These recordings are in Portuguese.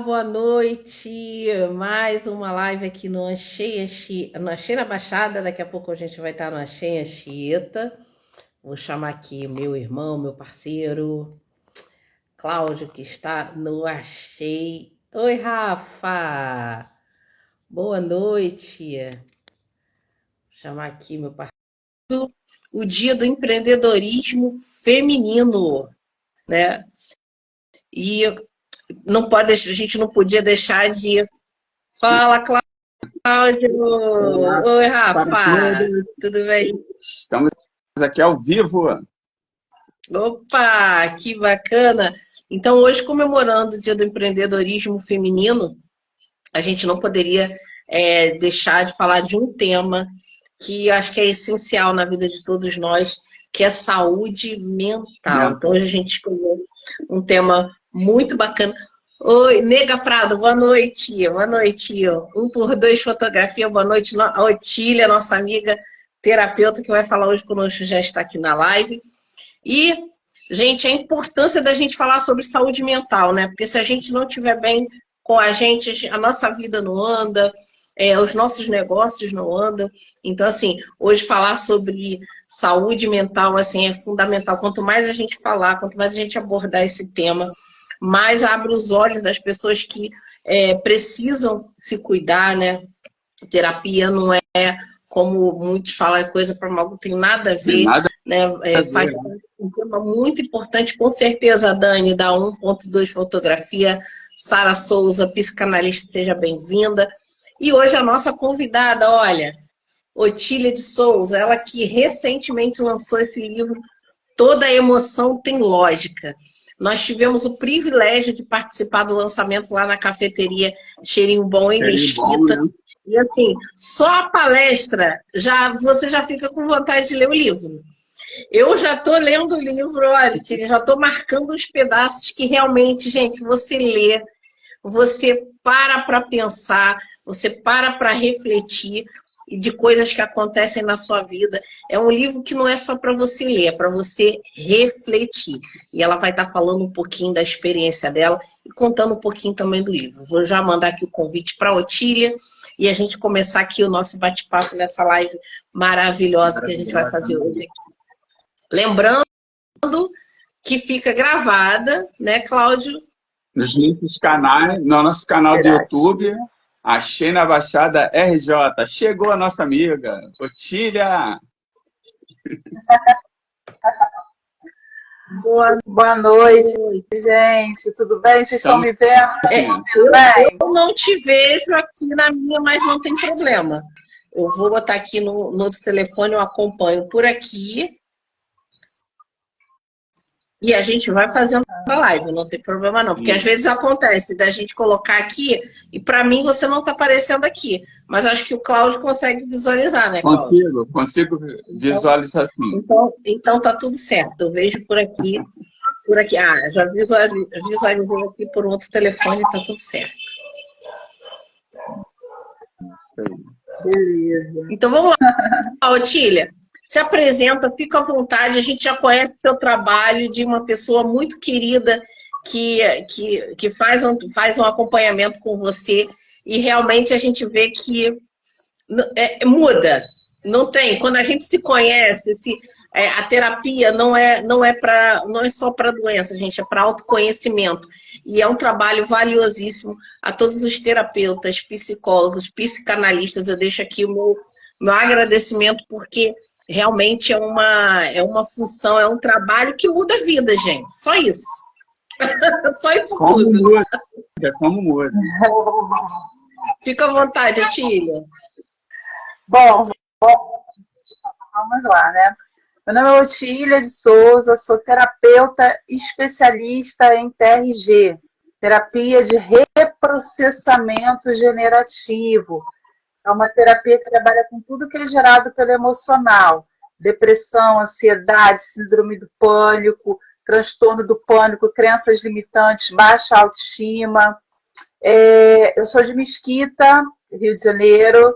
Boa noite. Mais uma live aqui no Achei na Baixada. Daqui a pouco a gente vai estar no Achei Anchieta. Vou chamar aqui meu irmão, meu parceiro, Cláudio, que está no Achei. Oi, Rafa. Boa noite. Vou chamar aqui meu parceiro. O Dia do Empreendedorismo Feminino, né? E a gente não podia deixar de... Fala, Cláudio! Oi, Rafa! Tudo bem? Estamos aqui ao vivo. Opa, que bacana! Então, hoje, comemorando o Dia do Empreendedorismo Feminino, a gente não poderia deixar de falar de um tema que acho que é essencial na vida de todos nós, que é saúde mental. Então, hoje a gente escolheu um tema muito bacana. Oi, Nega Prado, boa noite. Boa noite. 1x2 fotografia, boa noite. A Otília, nossa amiga terapeuta, que vai falar hoje conosco, já está aqui na live. E, gente, a importância da gente falar sobre saúde mental, né? Porque se a gente não estiver bem com a gente, a nossa vida não anda, os nossos negócios não andam. Então, assim, hoje falar sobre saúde mental, assim, é fundamental. Quanto mais a gente falar, quanto mais a gente abordar esse tema, mais abre os olhos das pessoas que precisam se cuidar, né? Terapia não é, como muitos falam, é coisa para mal, não tem nada a ver, né? Faz um tema muito importante, com certeza, Dani, da 1.2 Fotografia, Sara Souza, psicanalista, seja bem-vinda. E hoje a nossa convidada, olha, Otília de Souza, ela que recentemente lançou esse livro, Toda Emoção Tem Lógica. Nós tivemos o privilégio de participar do lançamento lá na cafeteria Cheirinho Bom, em Mesquita. Bom, né? E assim, só a palestra, você já fica com vontade de ler o livro. Eu já estou lendo o livro, olha, já estou marcando os pedaços que realmente, gente, você lê, você para pensar, você para refletir de coisas que acontecem na sua vida. É um livro que não é só para você ler, é para você refletir. E ela vai estar falando um pouquinho da experiência dela e contando um pouquinho também do livro. Vou já mandar aqui o convite para a Otília e a gente começar aqui o nosso bate-papo nessa live maravilhosa que a gente vai fazer hoje aqui. Lembrando que fica gravada, né, Cláudio? Nos nossos canais, no nosso canal do YouTube, Achei na Baixada RJ. Chegou a nossa amiga, Otília. Boa noite, gente. Tudo bem? Vocês estão me vendo? Eu não te vejo aqui na minha, mas não tem problema. Eu vou botar aqui no outro telefone, eu acompanho por aqui. E a gente vai fazendo a live, não tem problema não. Porque às vezes acontece da gente colocar aqui e para mim você não está aparecendo aqui. Mas acho que o Cláudio consegue visualizar, né, Cláudio? Consigo visualizar sim. Então tá tudo certo. Eu vejo por aqui. Ah, já visualizei aqui por outro telefone e tá tudo certo. Beleza. Então vamos lá, Otília. Se apresenta, fica à vontade, a gente já conhece seu trabalho de uma pessoa muito querida que faz um acompanhamento com você e realmente a gente vê que muda. Não tem, quando a gente se conhece, a terapia não é só para doença, gente, é para autoconhecimento. E é um trabalho valiosíssimo a todos os terapeutas, psicólogos, psicanalistas. Eu deixo aqui o meu agradecimento, porque realmente é uma função, é um trabalho que muda a vida, gente. Só isso. Só isso Como tudo. Muda? Como muda? Fica à vontade, Otília. Bom, vamos lá, né? Meu nome é Otília de Souza, sou terapeuta especialista em TRG, terapia de reprocessamento generativo. É uma terapia que trabalha com tudo que é gerado pelo emocional. Depressão, ansiedade, síndrome do pânico, transtorno do pânico, crenças limitantes, baixa autoestima. Eu sou de Mesquita, Rio de Janeiro.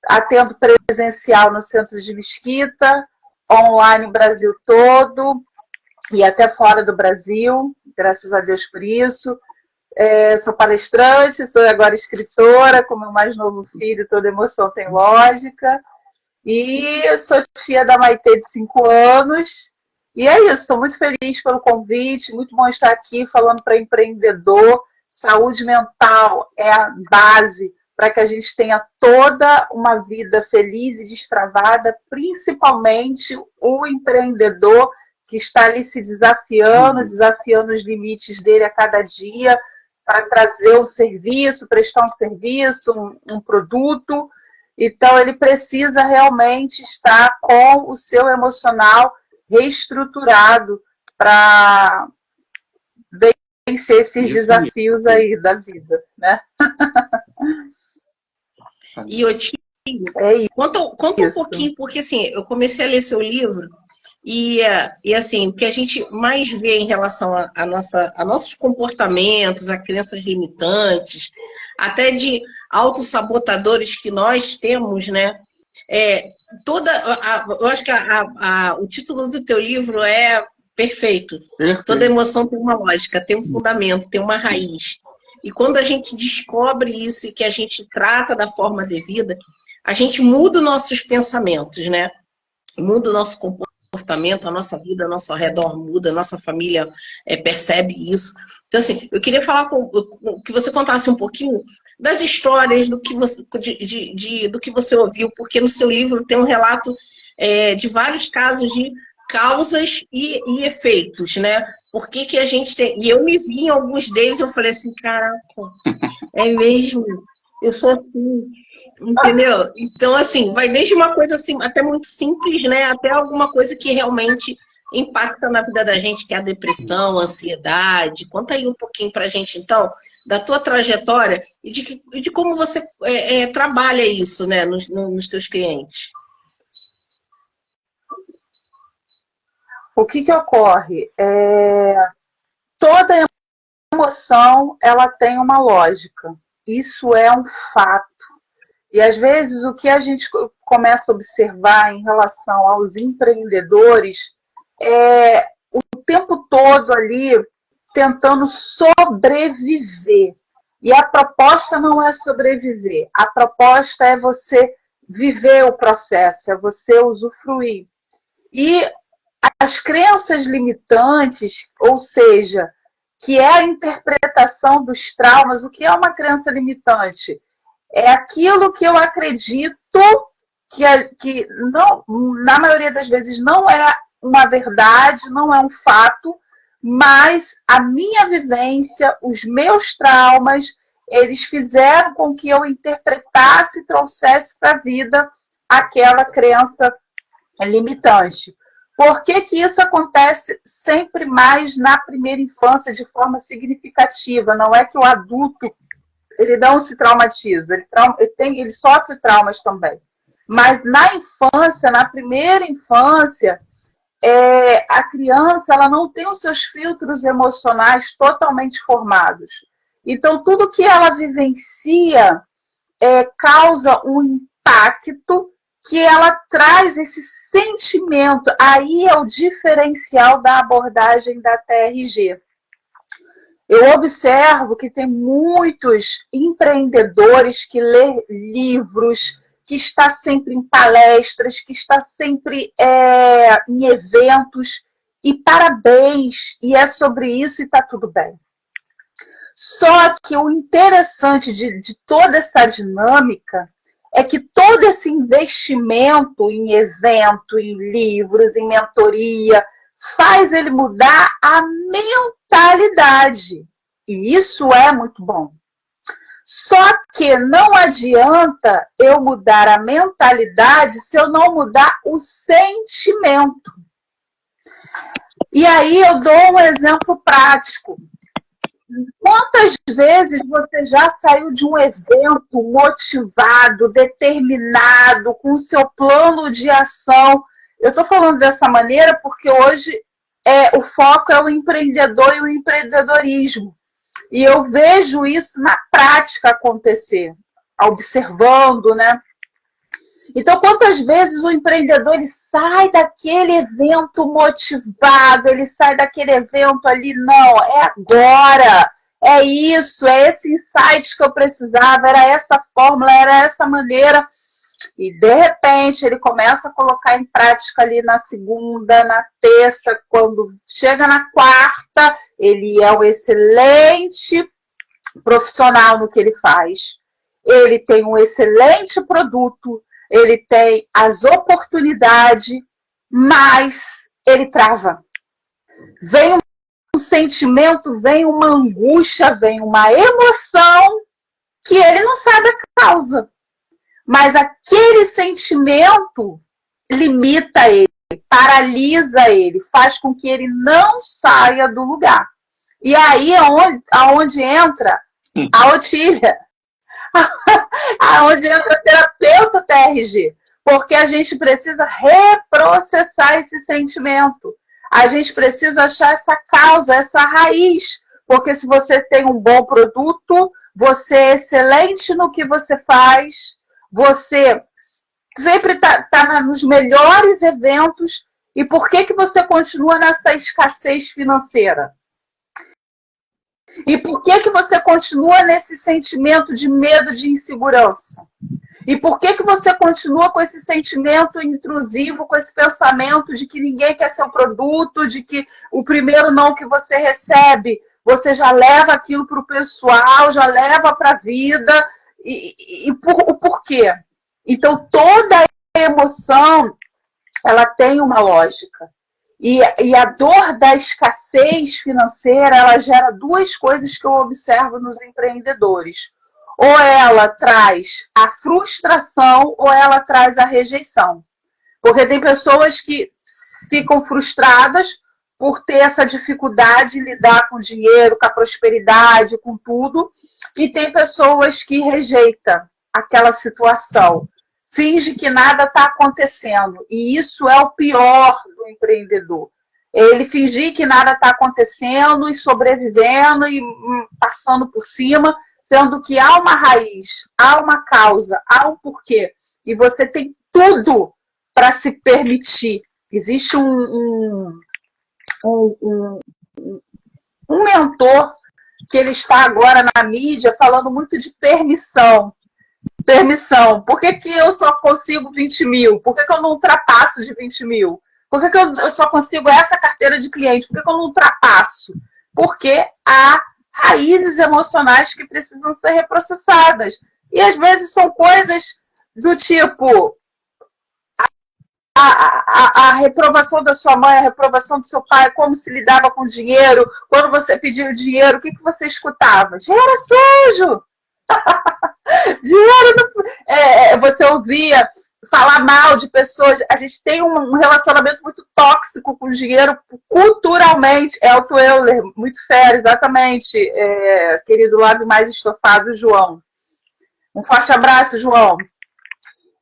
Atendo presencial no centro de Mesquita, online no Brasil todo e até fora do Brasil, graças a Deus por isso. Sou palestrante, sou agora escritora, com meu mais novo filho, Toda Emoção Tem Lógica. E sou tia da Maitê de 5 anos. E é isso, estou muito feliz pelo convite, muito bom estar aqui falando para empreendedor. Saúde mental é a base para que a gente tenha toda uma vida feliz e destravada, principalmente o empreendedor que está ali se desafiando os limites dele a cada dia, para trazer um serviço, prestar um serviço, um produto. Então, ele precisa realmente estar com o seu emocional reestruturado para vencer esses desafios aí da vida, né? E eu te conta um pouquinho, porque assim, eu comecei a ler seu livro e assim, o que a gente mais vê em relação a nossos comportamentos, a crenças limitantes, até de autossabotadores que nós temos, né? Eu acho que o título do teu livro é perfeito. Toda emoção tem uma lógica, tem um fundamento, tem uma raiz. E quando a gente descobre isso e que a gente trata da forma devida, a gente muda os nossos pensamentos, né? Muda o nosso comportamento, a nossa vida, ao nosso redor muda, a nossa família percebe isso. Então, assim, eu queria falar que você contasse um pouquinho das histórias, do que você ouviu, porque no seu livro tem um relato de vários casos de causas e efeitos, né? Por que a gente tem... E eu me vi em alguns deles, eu falei assim, caraca, é mesmo, eu sou assim, entendeu? Então, assim, vai desde uma coisa assim, até muito simples, né? Até alguma coisa que realmente impacta na vida da gente, que é a depressão, a ansiedade. Conta aí um pouquinho pra gente, então, da tua trajetória e de como você trabalha isso, né, nos teus clientes. O que ocorre? Toda emoção, ela tem uma lógica. Isso é um fato. E, às vezes, o que a gente começa a observar em relação aos empreendedores é o tempo todo ali tentando sobreviver. E a proposta não é sobreviver. A proposta é você viver o processo, é você usufruir. E as crenças limitantes, ou seja, que é a interpretação dos traumas. O que é uma crença limitante? É aquilo que eu acredito que não, na maioria das vezes não é uma verdade, não é um fato, mas a minha vivência, os meus traumas, eles fizeram com que eu interpretasse e trouxesse para a vida aquela crença limitante. Por que isso acontece sempre mais na primeira infância de forma significativa? Não é que o adulto ele não se traumatiza, ele sofre traumas também. Mas na infância, na primeira infância, a criança ela não tem os seus filtros emocionais totalmente formados. Então, tudo que ela vivencia causa um impacto que ela traz esse sentimento. Aí é o diferencial da abordagem da TRG. Eu observo que tem muitos empreendedores que lê livros, que está sempre em palestras, que está sempre em eventos, e parabéns, e é sobre isso e está tudo bem. Só que o interessante de toda essa dinâmica é que todo esse investimento em evento, em livros, em mentoria, faz ele mudar a mentalidade. E isso é muito bom. Só que não adianta eu mudar a mentalidade se eu não mudar o sentimento. E aí eu dou um exemplo prático. Quantas vezes você já saiu de um evento motivado, determinado, com o seu plano de ação? Eu estou falando dessa maneira porque hoje o foco é o empreendedor e o empreendedorismo. E eu vejo isso na prática acontecer, observando, né? Então, quantas vezes o empreendedor ele sai daquele evento motivado, ele sai daquele evento ali, não, é agora, é isso, é esse insight que eu precisava, era essa fórmula, era essa maneira. E, de repente, ele começa a colocar em prática ali na segunda, na terça, quando chega na quarta, ele é um excelente profissional no que ele faz. Ele tem um excelente produto, ele tem as oportunidades, mas ele trava. Vem um sentimento, vem uma angústia, vem uma emoção que ele não sabe a causa. Mas aquele sentimento limita ele, paralisa ele, faz com que ele não saia do lugar. E aí é aonde entra a Otília, aonde entra a terapeuta TRG, porque a gente precisa reprocessar esse sentimento. A gente precisa achar essa causa, essa raiz. Porque se você tem um bom produto, você é excelente no que você faz, você sempre tá nos melhores eventos. E por que você continua nessa escassez financeira? E por que você continua nesse sentimento de medo, de insegurança? E por que você continua com esse sentimento intrusivo, com esse pensamento de que ninguém quer seu produto, de que o primeiro não que você recebe, você já leva aquilo para o pessoal, já leva para a vida? O porquê? Então, toda emoção, ela tem uma lógica. E a dor da escassez financeira, ela gera duas coisas que eu observo nos empreendedores. Ou ela traz a frustração ou ela traz a rejeição. Porque tem pessoas que ficam frustradas por ter essa dificuldade de lidar com o dinheiro, com a prosperidade, com tudo. E tem pessoas que rejeitam aquela situação. Finge que nada está acontecendo. E isso é o pior do empreendedor. Ele fingir que nada está acontecendo e sobrevivendo e passando por cima, sendo que há uma raiz, há uma causa, há um porquê. E você tem tudo para se permitir. Existe um mentor que ele está agora na mídia falando muito de permissão. Permissão. Por que eu só consigo 20 mil? Por que eu não ultrapasso de 20 mil? Por que eu só consigo essa carteira de cliente? Por que eu não ultrapasso? Porque há raízes emocionais que precisam ser reprocessadas. E às vezes são coisas do tipo a reprovação da sua mãe, a reprovação do seu pai, como se lidava com dinheiro, quando você pediu dinheiro, o que você escutava? Dinheiro é sujo! Dinheiro, você ouvia falar mal de pessoas. A gente tem um relacionamento muito tóxico com o dinheiro culturalmente. Elton Euler, muito fera, exatamente. Querido lábio mais estofado, João. Um forte abraço, João.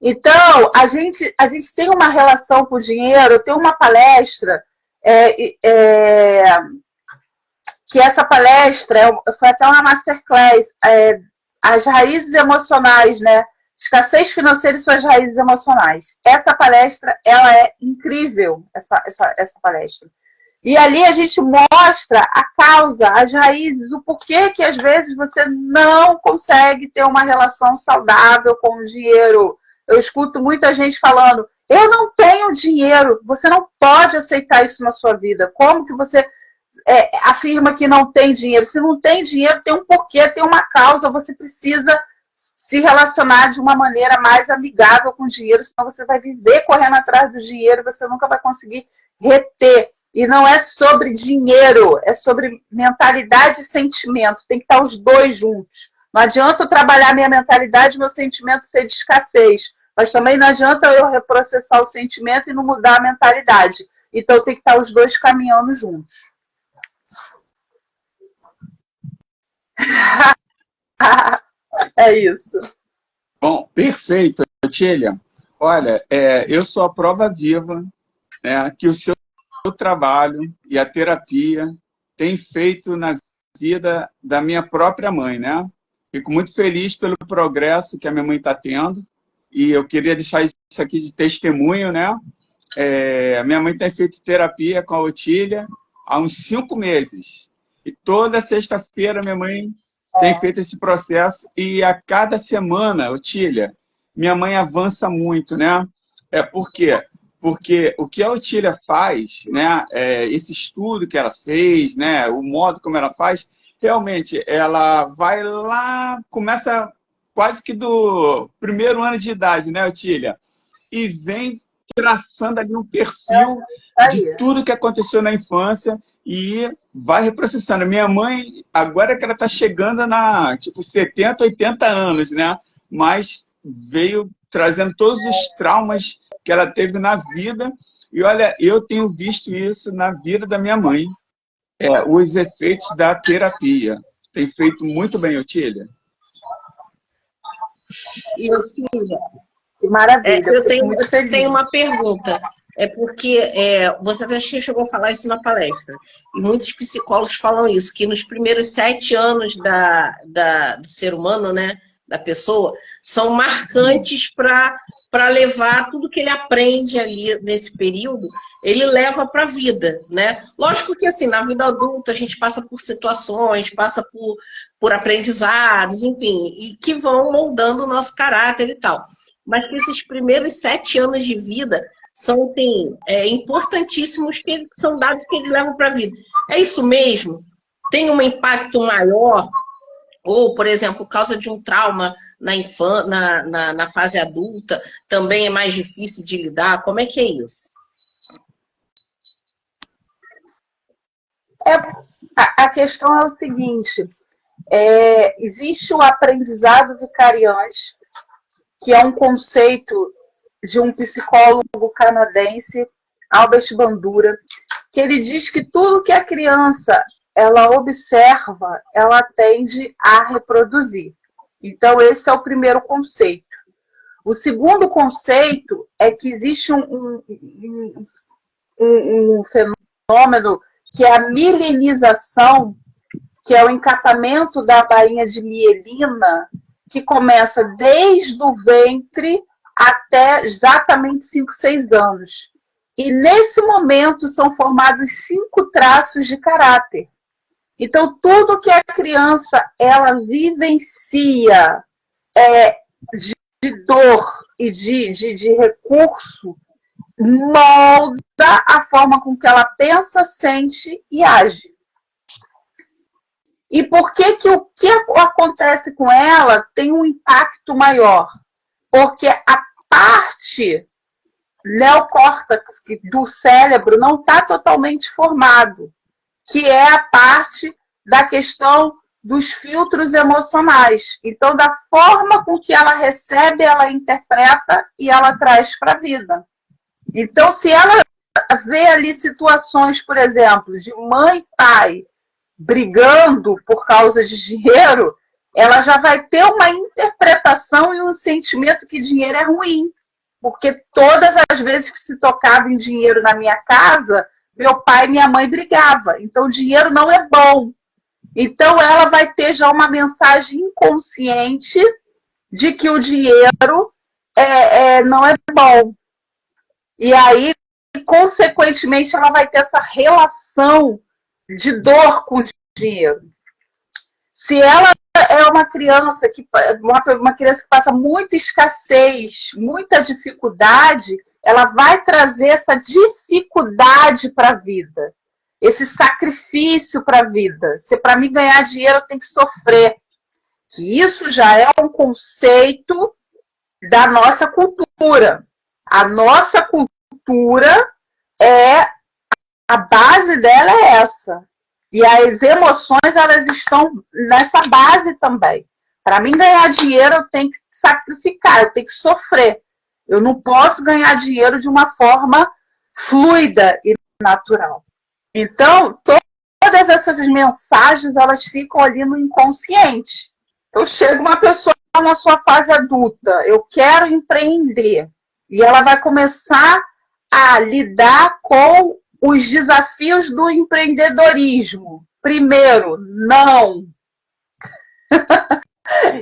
Então, a gente tem uma relação com o dinheiro. Eu tenho uma palestra que essa palestra foi até uma masterclass, as raízes emocionais, né? Escassez financeira e suas raízes emocionais. Essa palestra, ela é incrível, essa palestra. E ali a gente mostra a causa, as raízes, o porquê que às vezes você não consegue ter uma relação saudável com o dinheiro. Eu escuto muita gente falando, eu não tenho dinheiro, você não pode aceitar isso na sua vida. Como que você afirma que não tem dinheiro? Se não tem dinheiro, tem um porquê, tem uma causa, você precisa se relacionar de uma maneira mais amigável com o dinheiro, senão você vai viver correndo atrás do dinheiro, você nunca vai conseguir reter. E não é sobre dinheiro, é sobre mentalidade e sentimento, tem que estar os dois juntos. Não adianta eu trabalhar minha mentalidade e meu sentimento ser de escassez, mas também não adianta eu reprocessar o sentimento e não mudar a mentalidade. Então tem que estar os dois caminhando juntos. É isso. Bom, perfeito, Otília. Olha, eu sou a prova viva, né, que o seu trabalho e a terapia tem feito na vida da minha própria mãe, né? Fico muito feliz pelo progresso que a minha mãe está tendo e eu queria deixar isso aqui de testemunho, né? A minha mãe tem feito terapia com a Otília há uns 5 meses. E toda sexta-feira minha mãe tem feito esse processo e a cada semana, Otília, minha mãe avança muito, né? Por quê? Porque o que a Otília faz, né, esse estudo que ela fez, né, o modo como ela faz, realmente ela vai lá, começa quase que do primeiro ano de idade, né, Otília? E vem traçando ali um perfil de tudo que aconteceu na infância e vai reprocessando. Minha mãe, agora que ela está chegando na, tipo, 70, 80 anos, né? Mas veio trazendo todos os traumas que ela teve na vida. E olha, eu tenho visto isso na vida da minha mãe. Os efeitos da terapia. Tem feito muito bem, Otília. E Otília, que maravilha. Eu tenho uma pergunta. Porque você até chegou a falar isso na palestra. E muitos psicólogos falam isso, que nos primeiros 7 anos do ser humano, né, da pessoa, são marcantes para levar tudo que ele aprende ali nesse período, ele leva para a vida, né? Lógico que assim, na vida adulta a gente passa por situações, passa por aprendizados, enfim, e que vão moldando o nosso caráter e tal. Mas que esses primeiros 7 anos de vida são assim, importantíssimos, que são dados que ele leva para a vida. É isso mesmo? Tem um impacto maior? Ou, por exemplo, por causa de um trauma na fase adulta, também é mais difícil de lidar? Como é que é isso? A questão é o seguinte, existe o aprendizado vicariante, que é um conceito de um psicólogo canadense, Albert Bandura, que ele diz que tudo que a criança ela observa, ela tende a reproduzir. Então, esse é o primeiro conceito. O segundo conceito é que existe um fenômeno que é a milenização, que é o encatamento da bainha de mielina, que começa desde o ventre até exatamente 5, 6 anos. E nesse momento são formados 5 traços de caráter. Então, tudo que a criança ela vivencia de dor e de recurso molda a forma com que ela pensa, sente e age. E por que o que acontece com ela tem um impacto maior? Porque a parte neocórtex do cérebro não está totalmente formado, que é a parte da questão dos filtros emocionais. Então, da forma com que ela recebe, ela interpreta e ela traz para a vida. Então, se ela vê ali situações, por exemplo, de mãe e pai brigando por causa de dinheiro, ela já vai ter uma interpretação e um sentimento que dinheiro é ruim. Porque todas as vezes que se tocava em dinheiro na minha casa, meu pai e minha mãe brigavam. Então, dinheiro não é bom. Então, ela vai ter já uma mensagem inconsciente de que o dinheiro não é bom. E aí, consequentemente, ela vai ter essa relação de dor com o dinheiro. Se ela é uma criança que passa muita escassez, muita dificuldade, ela vai trazer essa dificuldade para a vida, esse sacrifício para a vida. Se para mim ganhar dinheiro eu tenho que sofrer. Que isso já é um conceito da nossa cultura. A nossa cultura a base dela é essa. E as emoções, elas estão nessa base também. Para mim ganhar dinheiro, eu tenho que sacrificar, eu tenho que sofrer. Eu não posso ganhar dinheiro de uma forma fluida e natural. Então, todas essas mensagens, elas ficam ali no inconsciente. Então, chega uma pessoa na sua fase adulta, eu quero empreender. E ela vai começar a lidar com os desafios do empreendedorismo. Primeiro, não.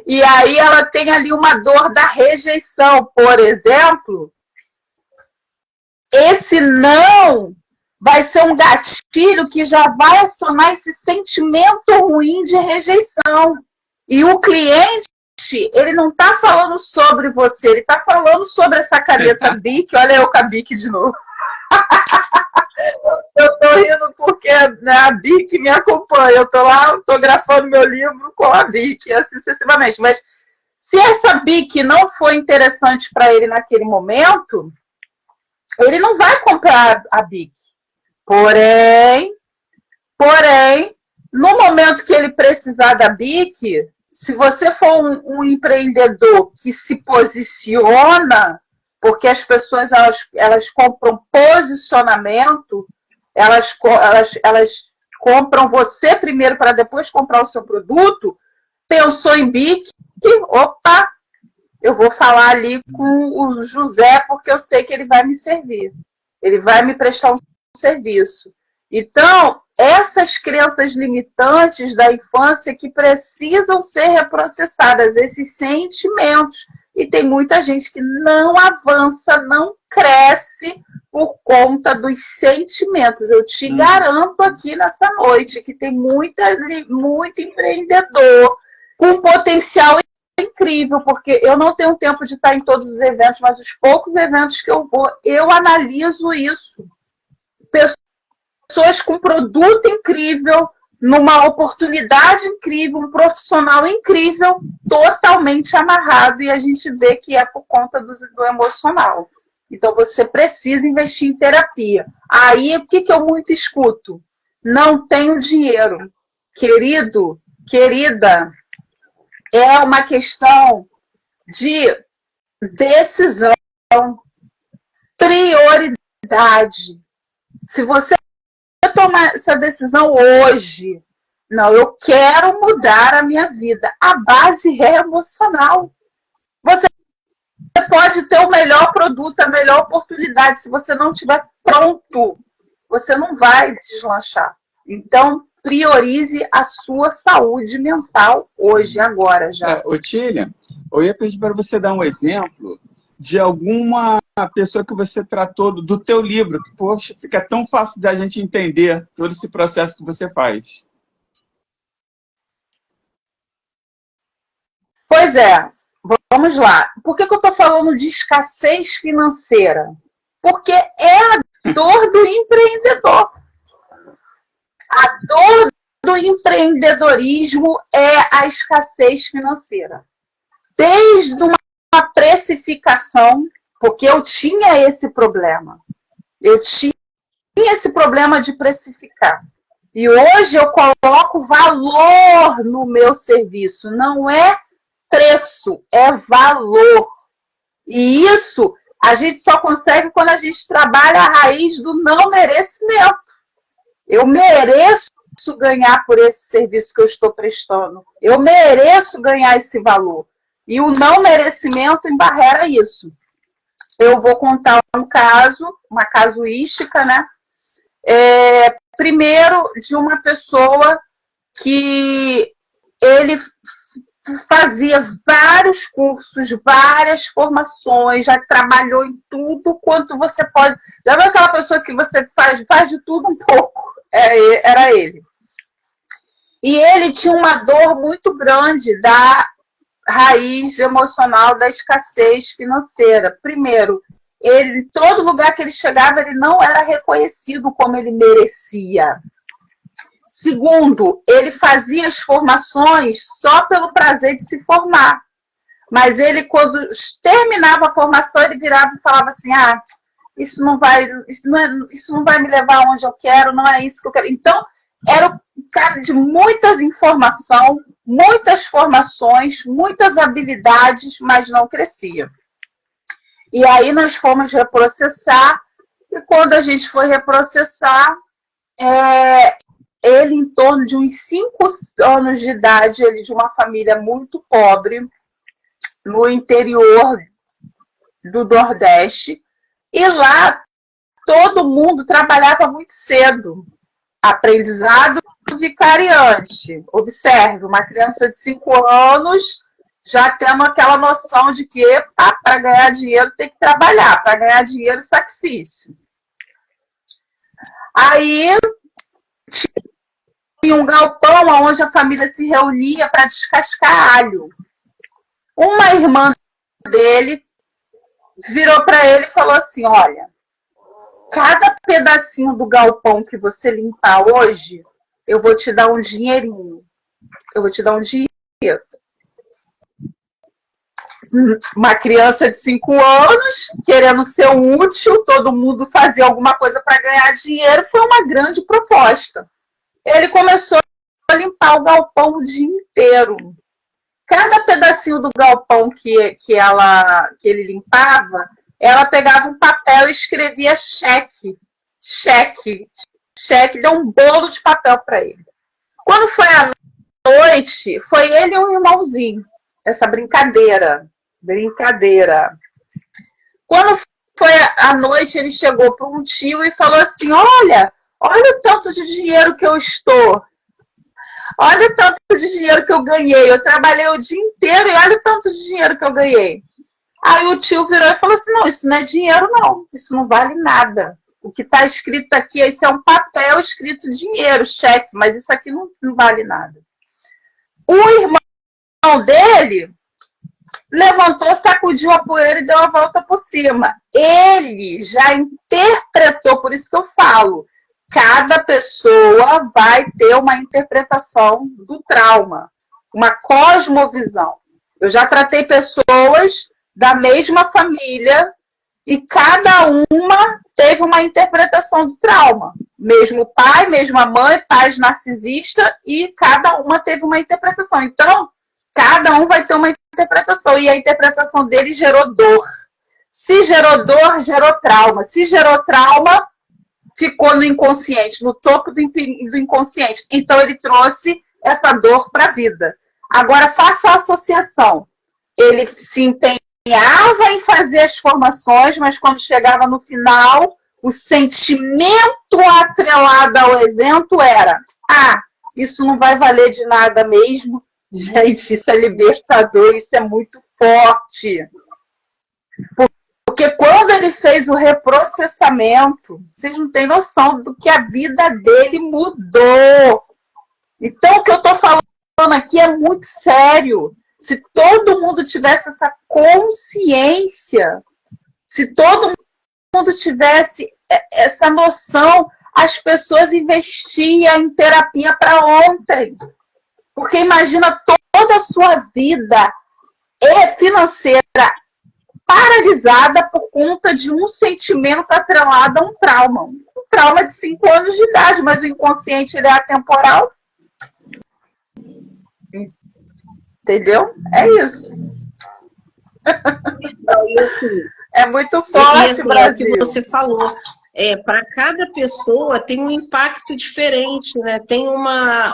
E aí ela tem ali uma dor da rejeição, por exemplo. Esse não vai ser um gatilho que já vai acionar esse sentimento ruim de rejeição. E o cliente, ele não está falando sobre você, ele está falando sobre essa caneta Bic. Olha eu com a Bic de novo. Eu estou rindo porque, né, a Bic me acompanha. Eu estou lá autografando meu livro com a Bic, assim sucessivamente. Mas se essa Bic não for interessante para ele naquele momento, ele não vai comprar a Bic. Porém, no momento que ele precisar da Bic, se você for um empreendedor que se posiciona, porque as pessoas elas compram posicionamento, elas compram você primeiro para depois comprar o seu produto, pensou em Bic, opa, eu vou falar ali com o José porque eu sei que ele vai me servir, ele vai me prestar um serviço. Então, essas crenças limitantes da infância que precisam ser reprocessadas, esses sentimentos. E tem muita gente que não avança, não cresce por conta dos sentimentos. Eu te garanto aqui nessa noite que tem muito empreendedor com potencial incrível, porque eu não tenho tempo de estar em todos os eventos, mas os poucos eventos que eu vou, eu analiso isso. Pessoas com produto incrível, numa oportunidade incrível, um profissional incrível, totalmente amarrado, e a gente vê que é por conta do emocional. Então, você precisa investir em terapia. Aí, o que eu muito escuto? Não tenho dinheiro. Querido, querida, é uma questão de decisão, prioridade. Se você tomar essa decisão hoje, não, eu quero mudar a minha vida, a base é emocional. Você pode ter o melhor produto, a melhor oportunidade, se você não estiver pronto, você não vai deslanchar. Então, priorize a sua saúde mental hoje, agora já. Otília, eu ia pedir para você dar um exemplo de alguma pessoa que você tratou do teu livro, que, poxa, fica tão fácil da gente entender todo esse processo que você faz. Pois é, vamos lá. Por que eu estou falando de escassez financeira? Porque é a dor do empreendedor. A dor do empreendedorismo é a escassez financeira. Desde uma precificação, porque eu tinha esse problema. Eu tinha esse problema de precificar. E hoje eu coloco valor no meu serviço. Não é preço, é valor. E isso a gente só consegue quando a gente trabalha a raiz do não merecimento. Eu mereço ganhar por esse serviço que eu estou prestando. Eu mereço ganhar esse valor. E o não merecimento embarrera isso. Eu vou contar um caso, uma casuística, né? Primeiro, de uma pessoa que ele fazia vários cursos, várias formações, já trabalhou em tudo quanto você pode. Já viu aquela pessoa que você faz de tudo um pouco? Era ele. E ele tinha uma dor muito grande da raiz emocional da escassez financeira. Primeiro, ele, em todo lugar que ele chegava, ele não era reconhecido como ele merecia. Segundo, ele fazia as formações só pelo prazer de se formar. Mas ele, quando terminava a formação, ele virava e falava assim, isso não vai me levar onde eu quero, não é isso que eu quero. Então, era um cara de muitas informações, muitas formações, muitas habilidades, mas não crescia. E aí nós fomos reprocessar, e quando a gente foi reprocessar, ele, em torno de uns 5 anos de idade, ele de uma família muito pobre, no interior do Nordeste, e lá todo mundo trabalhava muito cedo. Aprendizado vicariante. Observe, uma criança de 5 anos já tendo aquela noção de que para ganhar dinheiro tem que trabalhar, para ganhar dinheiro sacrifício. Aí tinha um galpão onde a família se reunia para descascar alho. Uma irmã dele virou para ele e falou assim: olha, cada pedacinho do galpão que você limpar hoje, eu vou te dar um dinheirinho. Eu vou te dar um dinheiro. Uma criança de 5 anos, querendo ser útil, todo mundo fazia alguma coisa para ganhar dinheiro, foi uma grande proposta. Ele começou a limpar o galpão o dia inteiro. Cada pedacinho do galpão que ele limpava, ela pegava um papel e escrevia cheque, deu um bolo de papel para ele. Quando foi à noite, foi ele e um irmãozinho, essa brincadeira. Quando foi à noite, ele chegou para um tio e falou assim: olha o tanto de dinheiro que eu estou. Olha o tanto de dinheiro que eu ganhei. Eu trabalhei o dia inteiro e olha o tanto de dinheiro que eu ganhei. Aí o tio virou e falou assim: não, isso não é dinheiro, não. Isso não vale nada. O que está escrito aqui, esse é um papel escrito dinheiro, cheque, mas isso aqui não vale nada. O irmão dele levantou, sacudiu a poeira e deu a volta por cima. Ele já interpretou, por isso que eu falo, cada pessoa vai ter uma interpretação do trauma, uma cosmovisão. Eu já tratei pessoas da mesma família e cada uma teve uma interpretação do trauma. Mesmo pai, mesma mãe, pais narcisistas, e cada uma teve uma interpretação. Então, cada um vai ter uma interpretação, e a interpretação dele gerou dor. Se gerou dor, gerou trauma. Se gerou trauma, ficou no inconsciente, no topo do inconsciente. Então, ele trouxe essa dor para a vida. Agora, faça a associação. Ele se empenhava em fazer as formações, mas quando chegava no final, o sentimento atrelado ao evento era: isso não vai valer de nada mesmo. Gente, isso é libertador, isso é muito forte. Porque quando ele fez o reprocessamento, vocês não têm noção do que a vida dele mudou. Então, o que eu estou falando aqui é muito sério. Se todo mundo tivesse essa consciência, se todo mundo tivesse essa noção, as pessoas investiam em terapia para ontem. Porque imagina toda a sua vida financeira paralisada por conta de um sentimento atrelado a um trauma. Um trauma de 5 anos de idade, mas o inconsciente ele é atemporal. Entendeu? É isso. É muito forte, Brasil. É o que você falou. Para cada pessoa tem um impacto diferente, né? Tem uma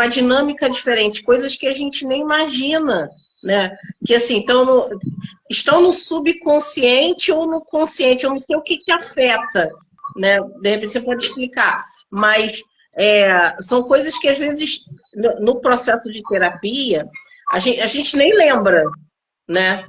dinâmica diferente, coisas que a gente nem imagina, né? Que assim, estão no subconsciente ou no consciente, eu não sei o que afeta, né? De repente você pode explicar, mas são coisas que às vezes no processo de terapia a gente nem lembra, né?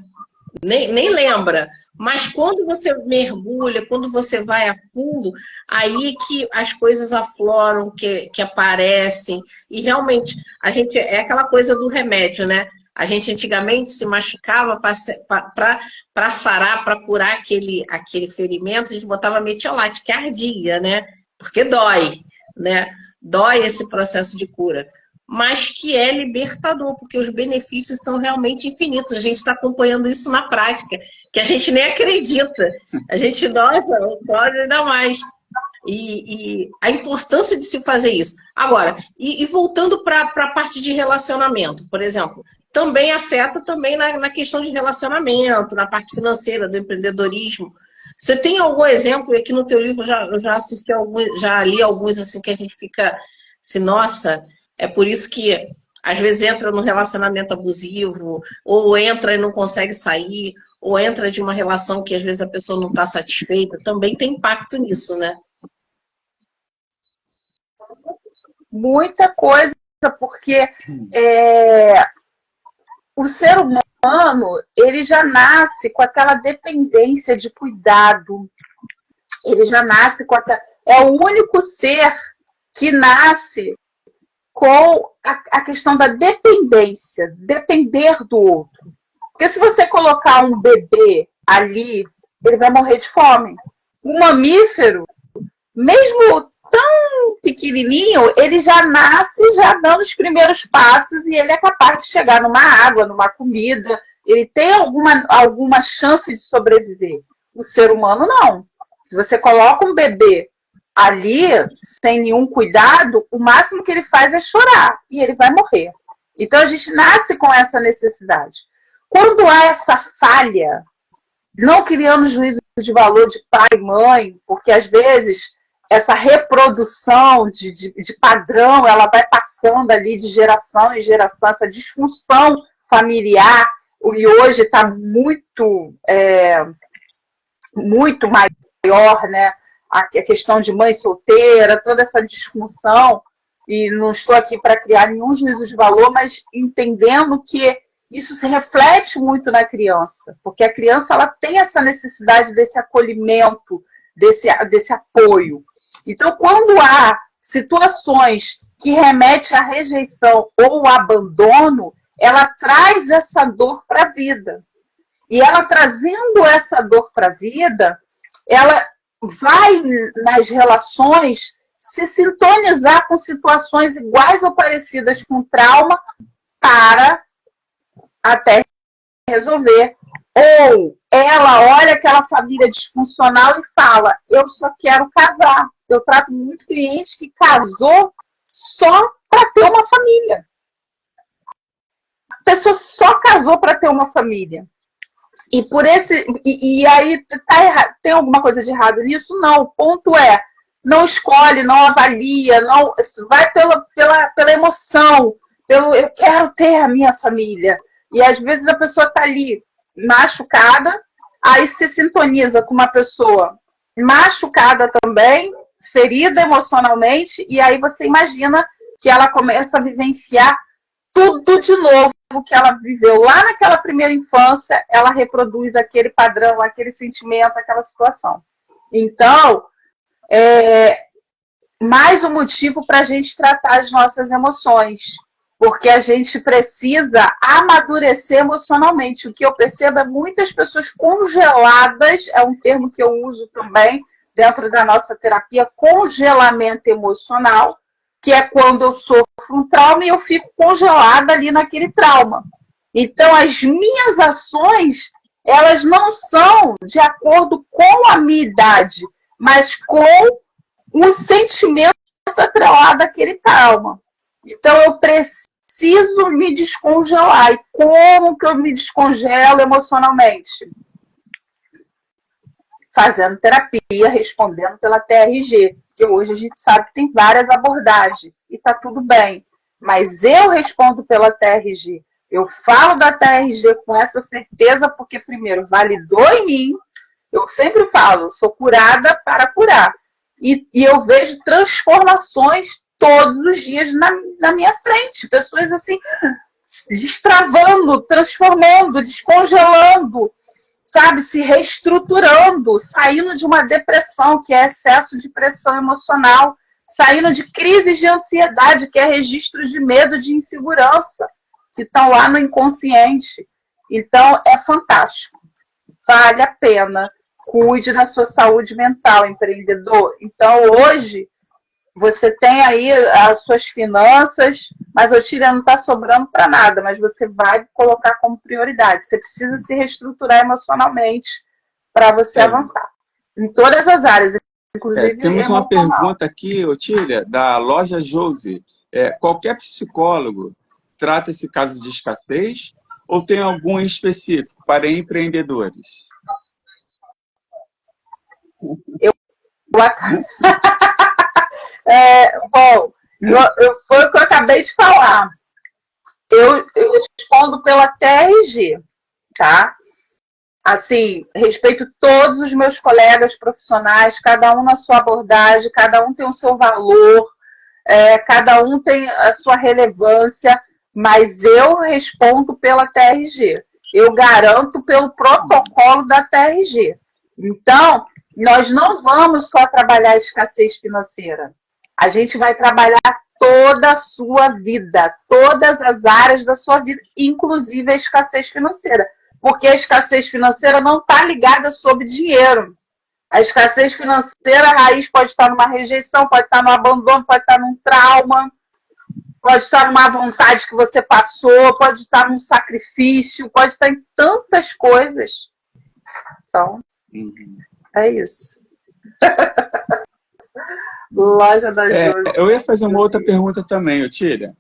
Nem lembra. Mas quando você mergulha, quando você vai a fundo, aí que as coisas afloram, que aparecem. E realmente, a gente é aquela coisa do remédio, né? A gente antigamente se machucava para sarar, para curar aquele ferimento, a gente botava metiolate, que ardia, né? Porque dói, né? Dói esse processo de cura. Mas que é libertador, porque os benefícios são realmente infinitos. A gente está acompanhando isso na prática, que a gente nem acredita. A gente, nossa, pode ainda mais. E a importância de se fazer isso. Agora, e voltando para a parte de relacionamento, por exemplo, também afeta também na questão de relacionamento, na parte financeira, do empreendedorismo. Você tem algum exemplo? Aqui no teu livro eu já assisti alguns, já li alguns assim que a gente fica assim, nossa... É por isso que, às vezes, entra num relacionamento abusivo, ou entra e não consegue sair, ou entra de uma relação que, às vezes, a pessoa não está satisfeita. Também tem impacto nisso, né? Muita coisa, porque o ser humano, ele já nasce com aquela dependência de cuidado, ele já nasce com é o único ser que nasce com a questão da dependência, depender do outro. Porque se você colocar um bebê ali, ele vai morrer de fome. O mamífero, mesmo tão pequenininho, ele já nasce já dando os primeiros passos e ele é capaz de chegar numa água, numa comida, ele tem alguma chance de sobreviver. O ser humano não. Se você coloca um bebê ali, sem nenhum cuidado, o máximo que ele faz é chorar e ele vai morrer. Então a gente nasce com essa necessidade. Quando há essa falha, não criando juízo de valor de pai e mãe, porque às vezes essa reprodução de padrão, ela vai passando ali de geração em geração, essa disfunção familiar, e hoje está muito maior, né? A questão de mãe solteira, toda essa disfunção, e não estou aqui para criar nenhum juízo de valor, mas entendendo que isso se reflete muito na criança, porque a criança ela tem essa necessidade desse acolhimento, desse apoio. Então, quando há situações que remetem à rejeição ou abandono, ela traz essa dor para a vida. E ela trazendo essa dor para a vida, ela vai nas relações se sintonizar com situações iguais ou parecidas com trauma para até resolver. Ou ela olha aquela família disfuncional e fala, eu só quero casar. Eu trato muito cliente que casou só para ter uma família. A pessoa só casou para ter uma família. E aí tá errado, tem alguma coisa de errado nisso? Não. O ponto é, não escolhe, não avalia, não vai pela emoção, eu quero ter a minha família. E às vezes a pessoa está ali machucada, aí se sintoniza com uma pessoa machucada também, ferida emocionalmente, e aí você imagina que ela começa a vivenciar tudo de novo que ela viveu lá naquela primeira infância, ela reproduz aquele padrão, aquele sentimento, aquela situação. Então, mais um motivo para a gente tratar as nossas emoções, porque a gente precisa amadurecer emocionalmente. O que eu percebo é muitas pessoas congeladas, é um termo que eu uso também dentro da nossa terapia, congelamento emocional, que é quando eu sofro um trauma e eu fico congelada ali naquele trauma. Então, as minhas ações, elas não são de acordo com a minha idade, mas com o sentimento atrelado àquele trauma. Então, eu preciso me descongelar. E como que eu me descongelo emocionalmente? Fazendo terapia, respondendo pela TRG, que hoje a gente sabe que tem várias abordagens, e está tudo bem. Mas eu respondo pela TRG. Eu falo da TRG com essa certeza, porque primeiro validou em mim, eu sempre falo, sou curada para curar. E eu vejo transformações todos os dias na minha frente. Pessoas assim, destravando, transformando, descongelando, sabe, se reestruturando, saindo de uma depressão, que é excesso de pressão emocional, saindo de crises de ansiedade, que é registro de medo, de insegurança, que estão lá no inconsciente. Então, é fantástico. Vale a pena. Cuide da sua saúde mental, empreendedor. Então, hoje, você tem aí as suas finanças, mas a Otília não está sobrando para nada, mas você vai colocar como prioridade. Você precisa se reestruturar emocionalmente para você avançar. Em todas as áreas, inclusive... Temos uma pergunta aqui, Otília, da Loja Josi. Qualquer psicólogo trata esse caso de escassez ou tem algum específico para empreendedores? Bom, foi o que eu acabei de falar. Eu respondo pela TRG, tá? Assim, respeito todos os meus colegas profissionais, cada um na sua abordagem, cada um tem o seu valor, cada um tem a sua relevância, mas eu respondo pela TRG. Eu garanto pelo protocolo da TRG. Então, Nós não vamos só trabalhar a escassez financeira. A gente vai trabalhar toda a sua vida, todas as áreas da sua vida, inclusive a escassez financeira. Porque a escassez financeira não está ligada sobre dinheiro. A escassez financeira, a raiz pode estar numa rejeição, pode estar no abandono, pode estar num trauma, pode estar numa vontade que você passou, pode estar num sacrifício, pode estar em tantas coisas. Então, é isso. Loja da Júlia. Eu ia fazer uma outra pergunta também, Otília.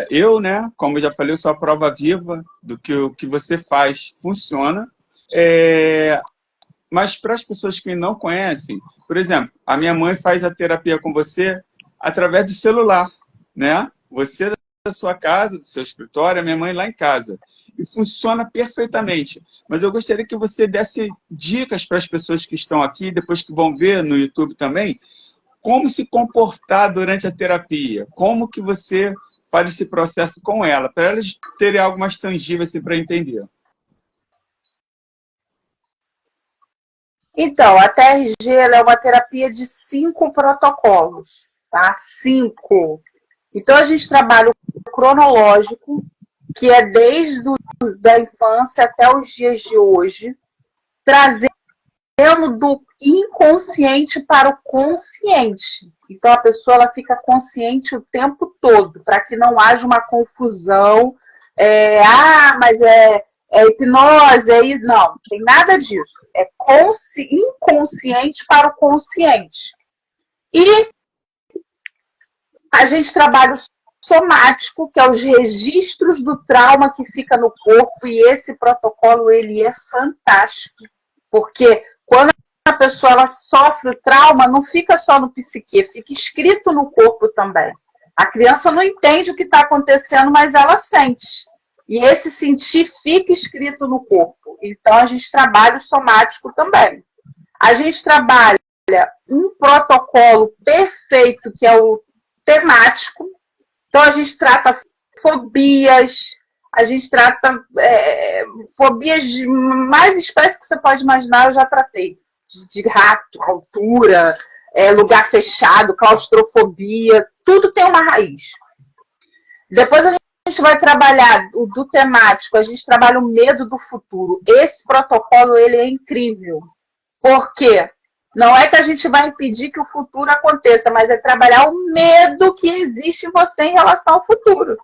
Eu, né, como eu já falei, eu sou a prova viva do que o que você faz funciona. Mas para as pessoas que não conhecem, por exemplo, a minha mãe faz a terapia com você através do celular, né? Você da sua casa, do seu escritório, a minha mãe lá em casa. E funciona perfeitamente. Mas eu gostaria que você desse dicas para as pessoas que estão aqui, depois que vão ver no YouTube também, como se comportar durante a terapia, como que você faz esse processo com ela, para elas terem algo mais tangível assim, para entender. Então, a TRG é uma terapia de 5 protocolos, tá? 5. Então, a gente trabalha o cronológico, que é desde da infância até os dias de hoje, trazendo do inconsciente para o consciente. Então, a pessoa ela fica consciente o tempo todo, para que não haja uma confusão. Mas é hipnose, não tem nada disso. É inconsciente para o consciente. E a gente trabalha o somático, que é os registros do trauma que fica no corpo, e esse protocolo ele é fantástico, porque quando a pessoa ela sofre o trauma, não fica só no psique, fica escrito no corpo também. A criança não entende o que está acontecendo, mas ela sente. E esse sentir fica escrito no corpo. Então, a gente trabalha o somático também. A gente trabalha um protocolo perfeito, que é o temático. Então, a gente trata fobias, a gente trata fobias de mais espécies que você pode imaginar, eu já tratei. De rato, altura, lugar fechado, claustrofobia, tudo tem uma raiz. Depois a gente vai trabalhar do temático, a gente trabalha o medo do futuro. Esse protocolo ele é incrível. Por quê? Não é que a gente vai impedir que o futuro aconteça, mas é trabalhar o medo que existe em você em relação ao futuro.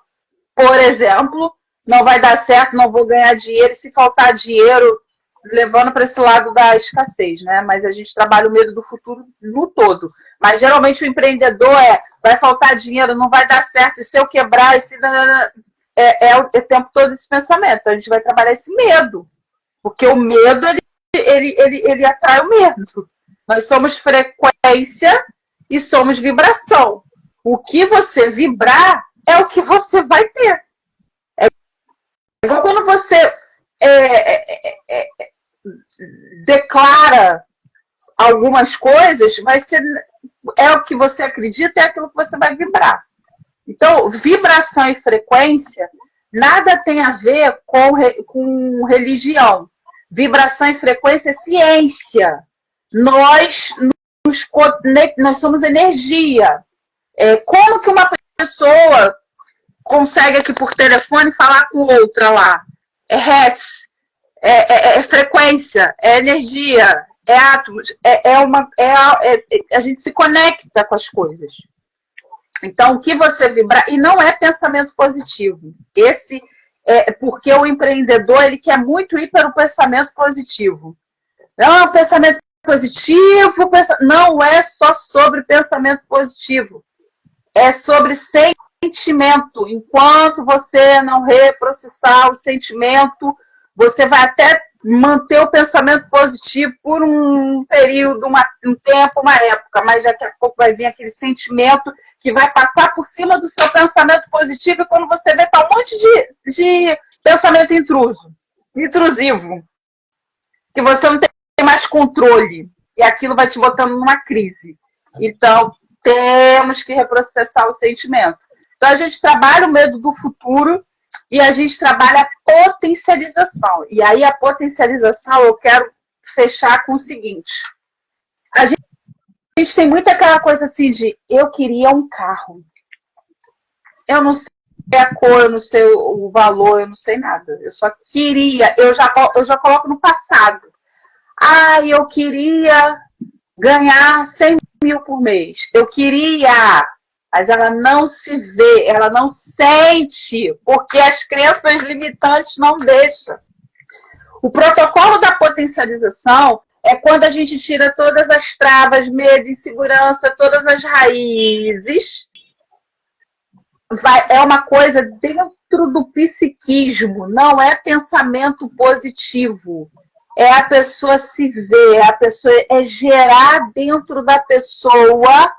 Por exemplo, não vai dar certo, não vou ganhar dinheiro, se faltar dinheiro, levando para esse lado da escassez, né? Mas a gente trabalha o medo do futuro no todo. Mas geralmente o empreendedor vai faltar dinheiro, não vai dar certo, e se eu quebrar, o tempo todo esse pensamento. A gente vai trabalhar esse medo, porque o medo ele atrai o medo. Nós somos frequência e somos vibração. O que você vibrar é o que você vai ter. Igual quando você declara algumas coisas, é o que você acredita, é aquilo que você vai vibrar. Então, vibração e frequência nada tem a ver com religião. Vibração e frequência é ciência. Nós somos energia. Como que uma pessoa consegue aqui por telefone falar com outra lá? É hertz, é frequência, é energia, é átomos, a gente se conecta com as coisas. Então, o que você vibrar, e não é pensamento positivo. Esse porque o empreendedor ele quer muito ir para o pensamento positivo. Não, pensamento positivo, não é só sobre pensamento positivo. É sobre sentimento. Enquanto você não reprocessar o sentimento, você vai até manter o pensamento positivo por um período, um tempo, uma época, mas daqui a pouco vai vir aquele sentimento que vai passar por cima do seu pensamento positivo, e quando você vê, tá um monte de pensamento intrusivo, que você não tem mais controle, e aquilo vai te botando numa crise. Então, temos que reprocessar o sentimento. Então, a gente trabalha o medo do futuro e a gente trabalha a potencialização. E aí, a potencialização, eu quero fechar com o seguinte. A gente tem muito aquela coisa assim de eu queria um carro. Eu não sei a cor, eu não sei o valor, eu não sei nada. Eu só queria, eu já coloco no passado. Ah, eu queria ganhar 100 mil por mês. Eu queria, mas ela não se vê, ela não sente, porque as crenças limitantes não deixam. O protocolo da potencialização é quando a gente tira todas as travas, medo, insegurança, todas as raízes. É uma coisa dentro do psiquismo, não é pensamento positivo. É a pessoa se ver, a pessoa é gerar dentro da pessoa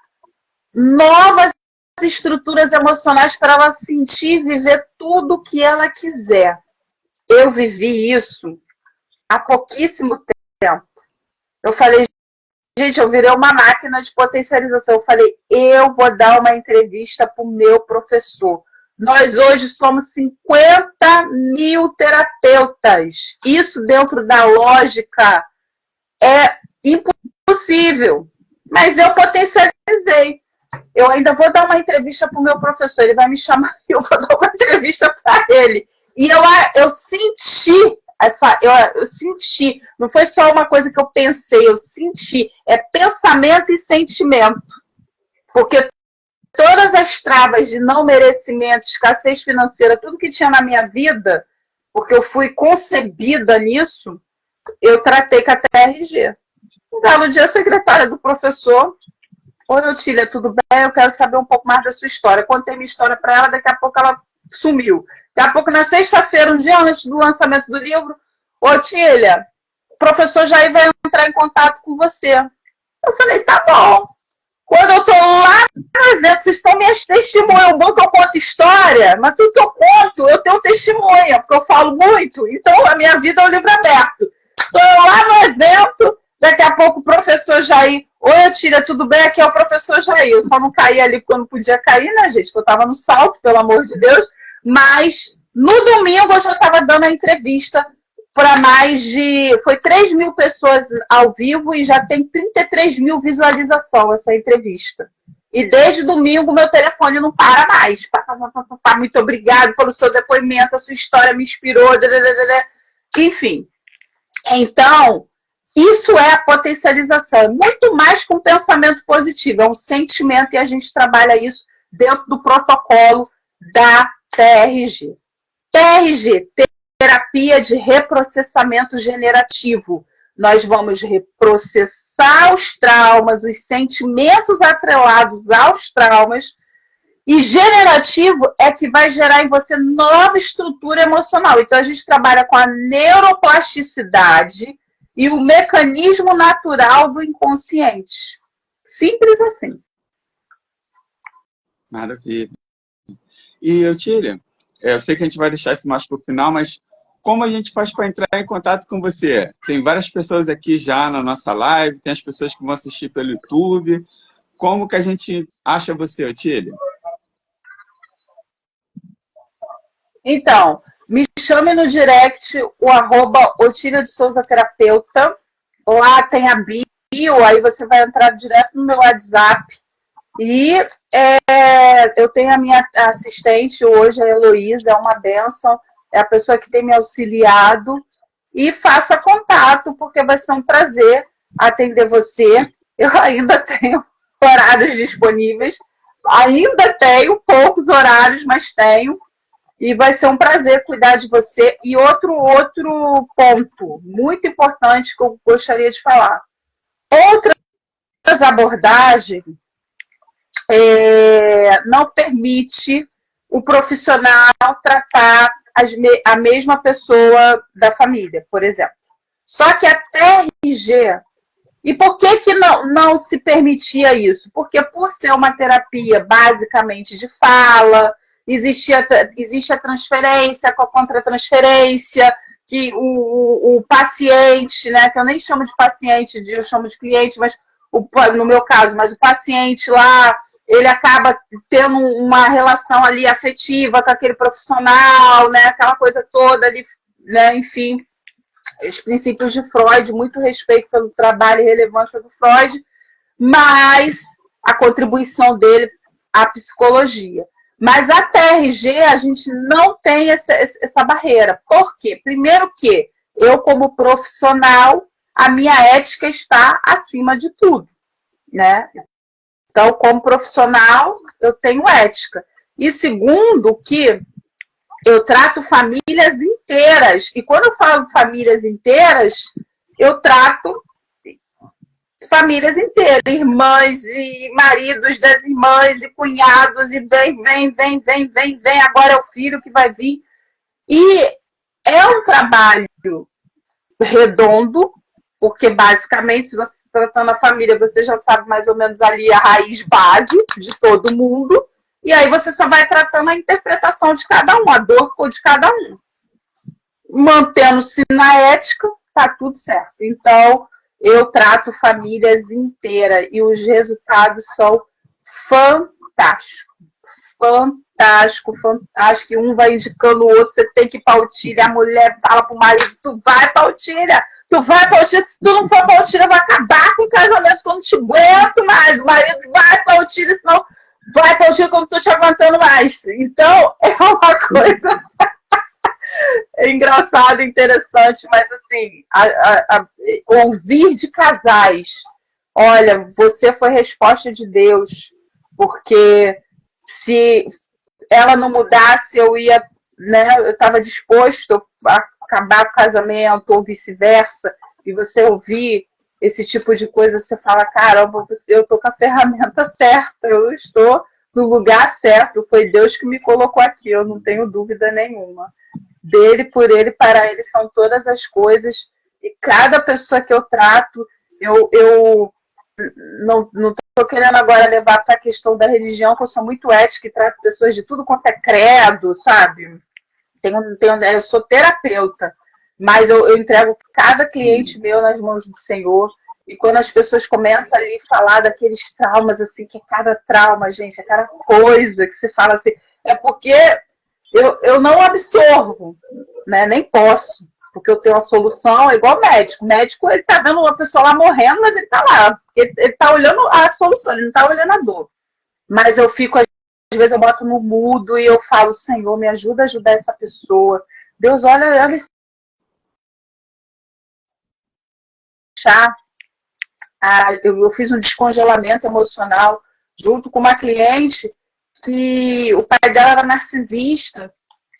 novas estruturas emocionais para ela sentir e viver tudo o que ela quiser. Eu vivi isso há pouquíssimo tempo. Eu falei, gente, eu virei uma máquina de potencialização. Eu falei, eu vou dar uma entrevista para o meu professor. Nós hoje somos 50 mil terapeutas. Isso dentro da lógica é impossível. Mas eu potencializei. Eu ainda vou dar uma entrevista para o meu professor. Ele vai me chamar e eu vou dar uma entrevista para ele. E eu senti eu senti, não foi só uma coisa que eu pensei, eu senti, é pensamento e sentimento. Porque todas as travas de não merecimento, escassez financeira, tudo que tinha na minha vida, porque eu fui concebida nisso, eu tratei com a TRG. Um belo dia, a secretária do professor, oi, Otília, tudo bem? Eu quero saber um pouco mais da sua história. Contei minha história para ela, daqui a pouco ela sumiu. Daqui a pouco, na sexta-feira, um dia antes do lançamento do livro, Otília, o professor Jair vai entrar em contato com você. Eu falei, tá bom. Quando eu tô lá no evento, vocês estão minhas testemunhas. O bom que eu conto história, mas tudo que eu conto, eu tenho testemunha, porque eu falo muito. Então, a minha vida é um livro aberto. Estou lá no evento, daqui a pouco o professor Jair, oi, Otília, tudo bem? Aqui é o professor Jair. Eu só não caí ali porque eu não podia cair, né, gente? Porque eu estava no salto, pelo amor de Deus. Mas no domingo eu já estava dando a entrevista para foi 3 mil pessoas ao vivo e já tem 33 mil visualizações essa entrevista. E desde domingo meu telefone não para mais. Muito obrigado pelo seu depoimento, a sua história me inspirou. Enfim. Então, isso é a potencialização. Muito mais que um pensamento positivo, é um sentimento e a gente trabalha isso dentro do protocolo da TRG. TRG, terapia de reprocessamento generativo. Nós vamos reprocessar os traumas, os sentimentos atrelados aos traumas, e generativo é que vai gerar em você nova estrutura emocional. Então, a gente trabalha com a neuroplasticidade e o mecanismo natural do inconsciente. Simples assim. Maravilha. E, Otília, eu sei que a gente vai deixar isso mais para o final, mas como a gente faz para entrar em contato com você? Tem várias pessoas aqui já na nossa live, tem as pessoas que vão assistir pelo YouTube. Como que a gente acha você, Otília? Então, me chame no direct o @Otília de Souza Terapeuta. Lá tem a bio, aí você vai entrar direto no meu WhatsApp. E eu tenho a minha assistente hoje, a Heloísa, é uma bênção, é a pessoa que tem me auxiliado. E faça contato, porque vai ser um prazer atender você. Eu ainda tenho horários disponíveis, ainda tenho poucos horários, mas tenho. E vai ser um prazer cuidar de você. E outro ponto muito importante que eu gostaria de falar. Outras abordagens não permite o profissional tratar a mesma pessoa da família, por exemplo. Só que a TRG... E por que não se permitia isso? Porque por ser uma terapia basicamente de fala, existe a transferência com a contratransferência, que o paciente, né, que eu nem chamo de paciente, eu chamo de cliente, mas no meu caso, mas o paciente lá, ele acaba tendo uma relação ali afetiva com aquele profissional, né, aquela coisa toda ali, né, enfim. os princípios de Freud, muito respeito pelo trabalho e relevância do Freud, mas a contribuição dele à psicologia. Mas a TRG, a gente não tem essa barreira. Por quê? Primeiro que eu, como profissional, a minha ética está acima de tudo, né? Então, como profissional, eu tenho ética. E segundo, que eu trato famílias inteiras. E quando eu falo famílias inteiras, eu trato famílias inteiras, irmãs e maridos das irmãs e cunhados, e vem, agora é o filho que vai vir. E é um trabalho redondo, porque basicamente, se você está tratando a família, você já sabe mais ou menos ali a raiz base de todo mundo, e aí você só vai tratando a interpretação de cada um, a dor de cada um. Mantendo-se na ética, tá tudo certo. Então, eu trato famílias inteiras e os resultados são fantásticos. Fantástico. E um vai indicando o outro, você tem que ir para a Utilha. A mulher fala pro marido, tu vai para a Utilha. Se tu não for para a Utilha, vai acabar com o casamento, que eu não te aguento mais. O marido vai para a Utilha, senão vai para a Utilha que eu não tô te aguentando mais. Então, é uma coisa engraçada, interessante, mas assim, ouvir de casais, olha, você foi resposta de Deus, porque se ela não mudasse, eu ia, né, eu estava disposto a acabar com o casamento, ou vice-versa, e você ouvir esse tipo de coisa, você fala, caramba, eu estou com a ferramenta certa, eu estou no lugar certo, foi Deus que me colocou aqui, eu não tenho dúvida nenhuma. Dele, por ele, para ele são todas as coisas, e cada pessoa que eu trato, eu não estou querendo agora levar para a questão da religião, que eu sou muito ética e trato pessoas de tudo quanto é credo, sabe? Eu sou terapeuta, mas eu entrego cada cliente meu nas mãos do Senhor, e quando as pessoas começam ali a falar daqueles traumas, assim, que é cada trauma, gente, é cada coisa que você fala assim, é porque eu não absorvo, né? Nem posso, porque eu tenho uma solução, é igual médico. O médico, ele tá vendo uma pessoa lá morrendo, mas ele tá lá. Ele tá olhando a solução, ele não tá olhando a dor. Mas eu fico, às vezes eu boto no mudo e eu falo, Senhor, me ajuda a ajudar essa pessoa. Deus, olha esse chá. Eu fiz um descongelamento emocional junto com uma cliente que o pai dela era narcisista.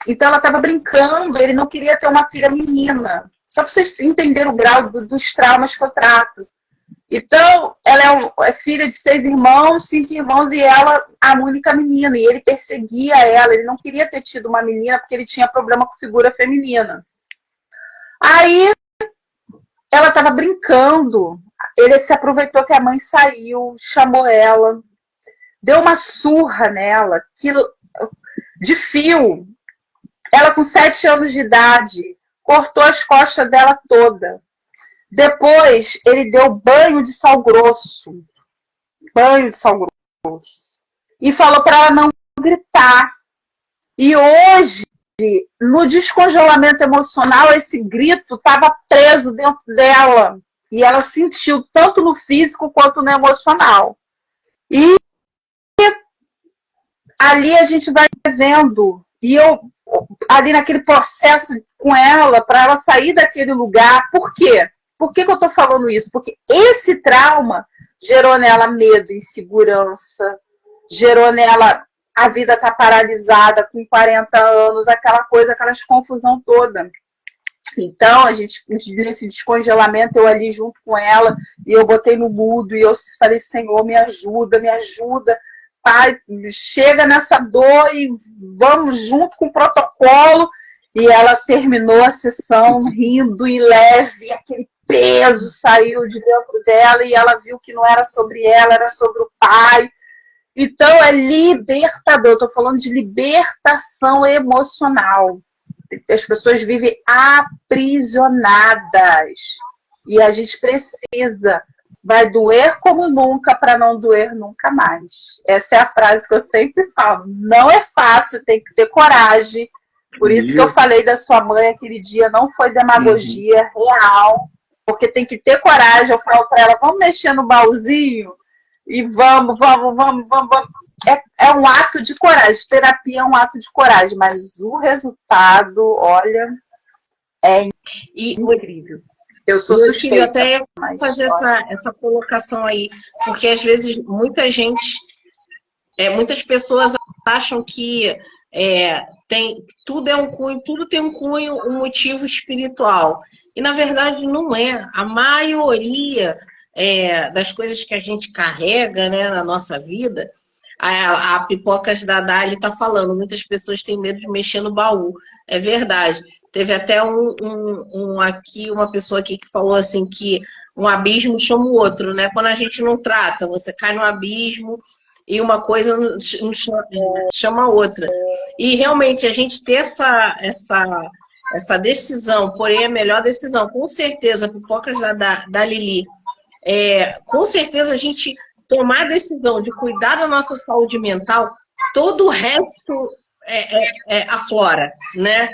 Então ela estava brincando, ele não queria ter uma filha menina. Só para vocês entenderem o grau dos traumas que eu trato. Então, ela é filha de 6 irmãos, 5 irmãos, e ela a única menina. E ele perseguia ela, ele não queria ter tido uma menina porque ele tinha problema com figura feminina. Aí, ela estava brincando, ele se aproveitou que a mãe saiu, chamou ela, deu uma surra nela, de fio. Ela com 7 anos de idade, cortou as costas dela toda. Depois, ele deu banho de sal grosso. E falou para ela não gritar. E hoje, no descongelamento emocional, esse grito estava preso dentro dela. E ela sentiu tanto no físico quanto no emocional. E ali a gente vai vendo. E eu, ali naquele processo com ela, para ela sair daquele lugar. Por quê? Por que eu estou falando isso? Porque esse trauma gerou nela medo, insegurança, gerou nela a vida tá paralisada com 40 anos, aquela coisa, aquelas confusão toda. Então, a gente, nesse descongelamento, eu ali junto com ela, e eu botei no mudo, e eu falei, Senhor, me ajuda, Pai, chega nessa dor e vamos junto com o protocolo. E ela terminou a sessão rindo e leve, aquele peso saiu de dentro dela, e ela viu que não era sobre ela, era sobre o pai. Então, é libertador. Estou falando de libertação emocional. As pessoas vivem aprisionadas. E a gente precisa. Vai doer como nunca para não doer nunca mais. Essa é a frase que eu sempre falo. Não é fácil, tem que ter coragem. Por isso que eu falei da sua mãe aquele dia, não foi demagogia real, porque tem que ter coragem. Eu falo para ela, vamos mexer no baúzinho e vamos. É um ato de coragem. Terapia é um ato de coragem, mas o resultado, olha, é incrível. Eu sou suspeita. Eu até fazer essa colocação aí, porque às vezes muitas pessoas acham que tudo é um cunho, tudo tem um cunho, um motivo espiritual. E na verdade não é. A maioria das coisas que a gente carrega, né, na nossa vida, a Pipocas da Dali está falando, muitas pessoas têm medo de mexer no baú. É verdade. Teve até uma pessoa aqui que falou assim que um abismo chama o outro, né? Quando a gente não trata, você cai no abismo e uma coisa chama a outra. E realmente a gente ter essa decisão, porém a melhor decisão, com certeza, Pipocas da Lili, com certeza a gente tomar a decisão de cuidar da nossa saúde mental, todo o resto aflora, né?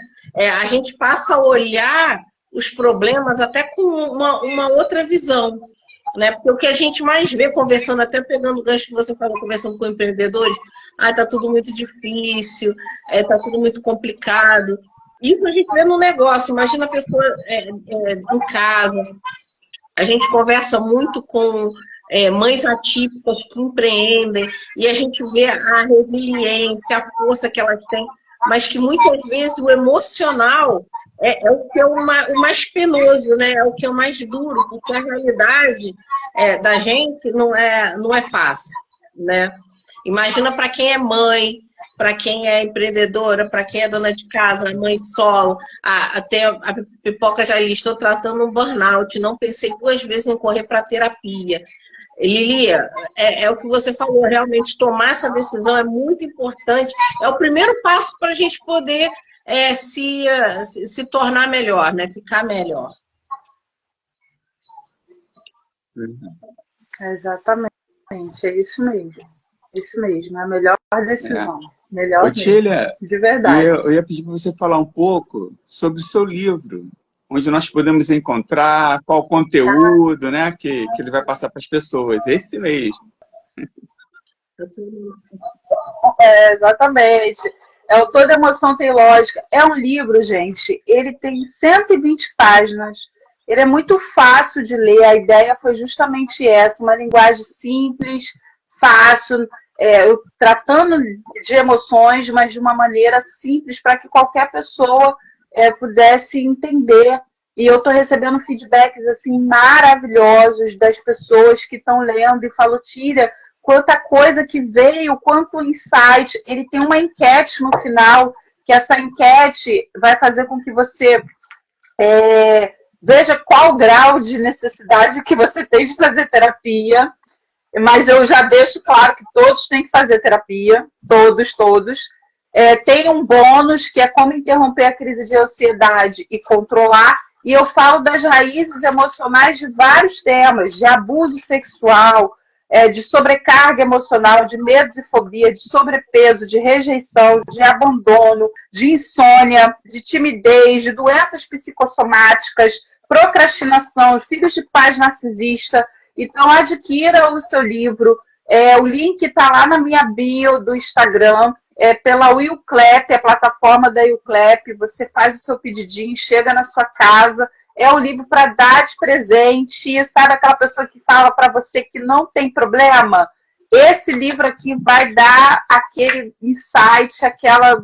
A gente passa a olhar os problemas até com uma outra visão, né? Porque o que a gente mais vê conversando, até pegando o gancho que você falou, conversando com empreendedores, tá tudo muito difícil, tá tudo muito complicado. Isso a gente vê no negócio, imagina a pessoa em casa. A gente conversa muito com mães atípicas que empreendem e a gente vê a resiliência, a força que elas têm, mas que muitas vezes o emocional é o que é o mais penoso, né? É o que é o mais duro, porque a realidade da gente não é fácil, né? Imagina para quem é mãe, para quem é empreendedora, para quem é dona de casa, mãe solo. Até a Pipoca já estou tratando um burnout, não pensei 2 vezes em correr para terapia. Lilia, é o que você falou, realmente tomar essa decisão é muito importante. É o primeiro passo para a gente poder se tornar melhor, né? Ficar melhor. Exatamente, é isso mesmo. Isso mesmo, é a melhor decisão. Melhor mesmo, Tília, de verdade. Eu ia pedir para você falar um pouco sobre o seu livro, onde nós podemos encontrar, qual o conteúdo, né, que ele vai passar para as pessoas. Esse mesmo. Exatamente. O Toda Emoção Tem Lógica. É um livro, gente, ele tem 120 páginas. Ele é muito fácil de ler. A ideia foi justamente essa, uma linguagem simples, fácil, tratando de emoções, mas de uma maneira simples para que qualquer pessoa pudesse entender. E eu estou recebendo feedbacks assim maravilhosos das pessoas que estão lendo e falam, Tília, quanta coisa que veio, quanto insight. Ele tem uma enquete no final, que essa enquete vai fazer com que você veja qual grau de necessidade que você tem de fazer terapia. Mas eu já deixo claro que todos têm que fazer terapia, todos. Tem um bônus, que é como interromper a crise de ansiedade e controlar. E eu falo das raízes emocionais de vários temas, de abuso sexual, de sobrecarga emocional, de medo e fobia, de sobrepeso, de rejeição, de abandono, de insônia, de timidez, de doenças psicossomáticas, procrastinação, filhos de pais narcisistas. Então, adquira o seu livro. O link está lá na minha bio do Instagram, pela Willclap, a plataforma da Willclap. Você faz o seu pedidinho, chega na sua casa. É um livro para dar de presente. Sabe aquela pessoa que fala para você que não tem problema? Esse livro aqui vai dar aquele insight, aquela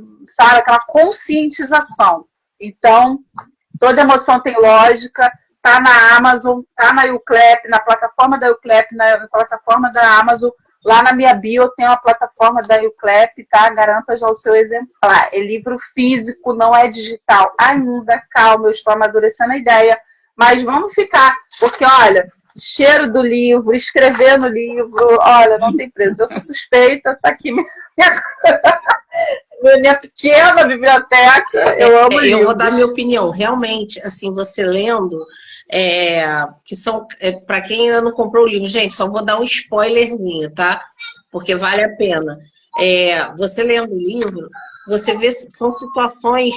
conscientização. Então, Toda Emoção Tem Lógica. Está na Amazon, está na Willclap, na plataforma da Willclap, na plataforma da Amazon. Lá na minha bio tem uma plataforma da Willclap, tá? Garanta já o seu exemplar. É livro físico, não é digital ainda. Calma, eu estou amadurecendo a ideia. Mas vamos ficar, porque, olha, cheiro do livro, escrever no livro, olha, não tem preço. Eu sou suspeita, está aqui minha pequena biblioteca. Eu amo livros. Eu vou dar minha opinião. Realmente, assim, você lendo... que são, para quem ainda não comprou o livro, gente, só vou dar um spoilerzinho, tá? Porque vale a pena. você lendo o livro, você vê que são situações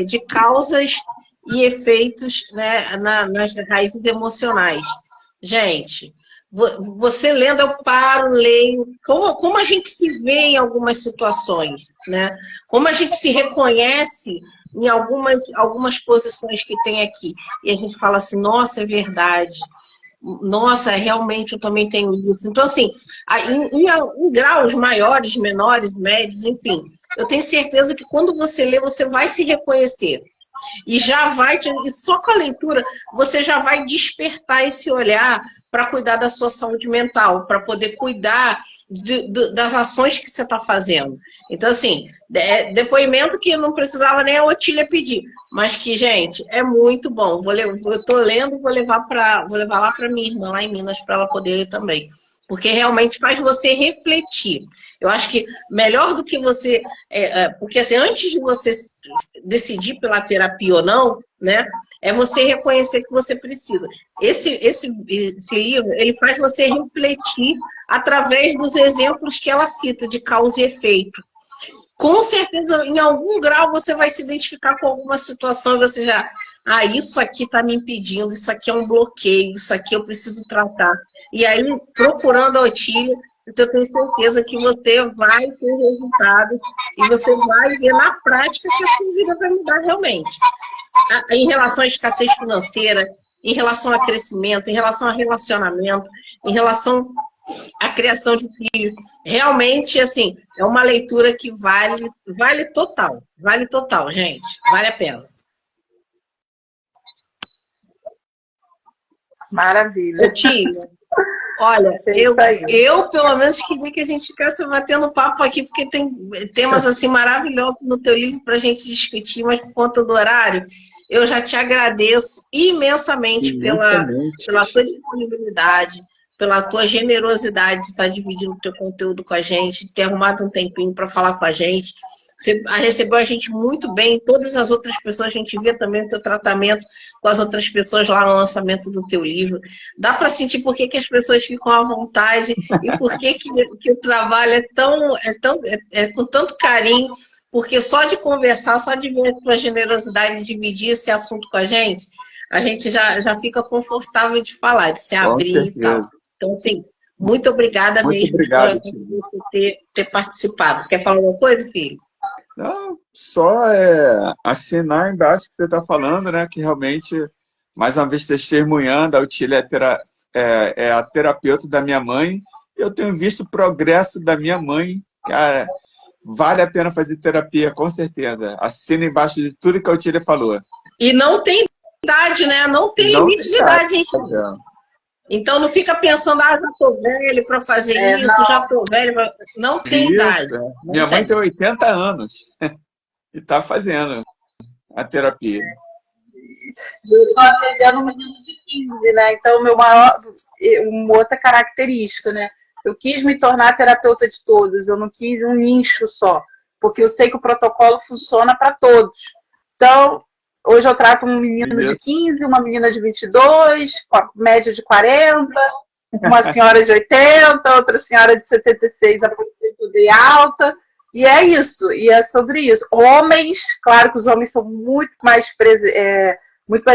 de causas e efeitos, né, nas raízes emocionais. Gente, você lendo, eu paro, leio, como a gente se vê em algumas situações, né? Como a gente se reconhece em algumas posições que tem aqui. E a gente fala assim, nossa, é verdade. Nossa, realmente eu também tenho isso. Então, assim, em graus maiores, menores, médios, enfim, eu tenho certeza que quando você lê, você vai se reconhecer. E e só com a leitura, você já vai despertar esse olhar para cuidar da sua saúde mental, para poder cuidar das ações que você está fazendo. Então, assim, depoimento que não precisava nem a Otília pedir, mas que, gente, é muito bom. Eu estou lendo, vou levar lá para minha irmã, lá em Minas, para ela poder ler também. Porque realmente faz você refletir. Eu acho que melhor do que você... porque, assim, antes de você decidir pela terapia ou não, né, é você reconhecer que você precisa. Esse livro, ele faz você refletir através dos exemplos que ela cita, de causa e efeito. Com certeza, em algum grau, você vai se identificar com alguma situação e você já... isso aqui está me impedindo, isso aqui é um bloqueio, isso aqui eu preciso tratar. E aí, procurando a Otília, eu tenho certeza que você vai ter resultado e você vai ver na prática que a sua vida vai mudar realmente. Em relação à escassez financeira, em relação a crescimento, em relação a relacionamento, em relação à criação de filhos. Realmente, assim, é uma leitura que vale total, gente. Vale a pena. Maravilha. Otília, olha, eu pelo menos queria que a gente ficasse batendo papo aqui, porque tem temas assim maravilhosos no teu livro para a gente discutir, mas por conta do horário, eu já te agradeço imensamente pela tua disponibilidade, pela tua generosidade de estar dividindo o teu conteúdo com a gente, de ter arrumado um tempinho para falar com a gente. Você recebeu a gente muito bem, todas as outras pessoas, a gente vê também o teu tratamento com as outras pessoas lá no lançamento do teu livro. Dá para sentir por que as pessoas ficam à vontade e por que o trabalho é com tanto carinho, porque só de conversar, só de ver a tua generosidade de dividir esse assunto com a gente já fica confortável de falar, de se abrir e tal. Então, assim, muito obrigada mesmo por você ter participado. Você quer falar alguma coisa, filho? Não, só assinar embaixo que você está falando, né? Que realmente, mais uma vez, testemunhando, a Otília é a terapeuta da minha mãe. Eu tenho visto o progresso da minha mãe. Cara, vale a pena fazer terapia, com certeza. Assina embaixo de tudo que a Otília falou. E não tem idade, né? Não tem limite de idade, gente. Então não fica pensando, já tô velho para fazer isso, não. Já tô velho. Não tem idade. Minha mãe tem 80 anos e está fazendo a terapia. Eu estou atendendo um menino de 15, né? Então, uma outra característica, né? Eu quis me tornar terapeuta de todos, eu não quis um nicho só, porque eu sei que o protocolo funciona para todos. Então, hoje eu trato um menino de 15, uma menina de 22, com a média de 40, uma senhora de 80, outra senhora de 76, a de alta. E é isso, e é sobre isso. Homens, claro que os homens são muito mais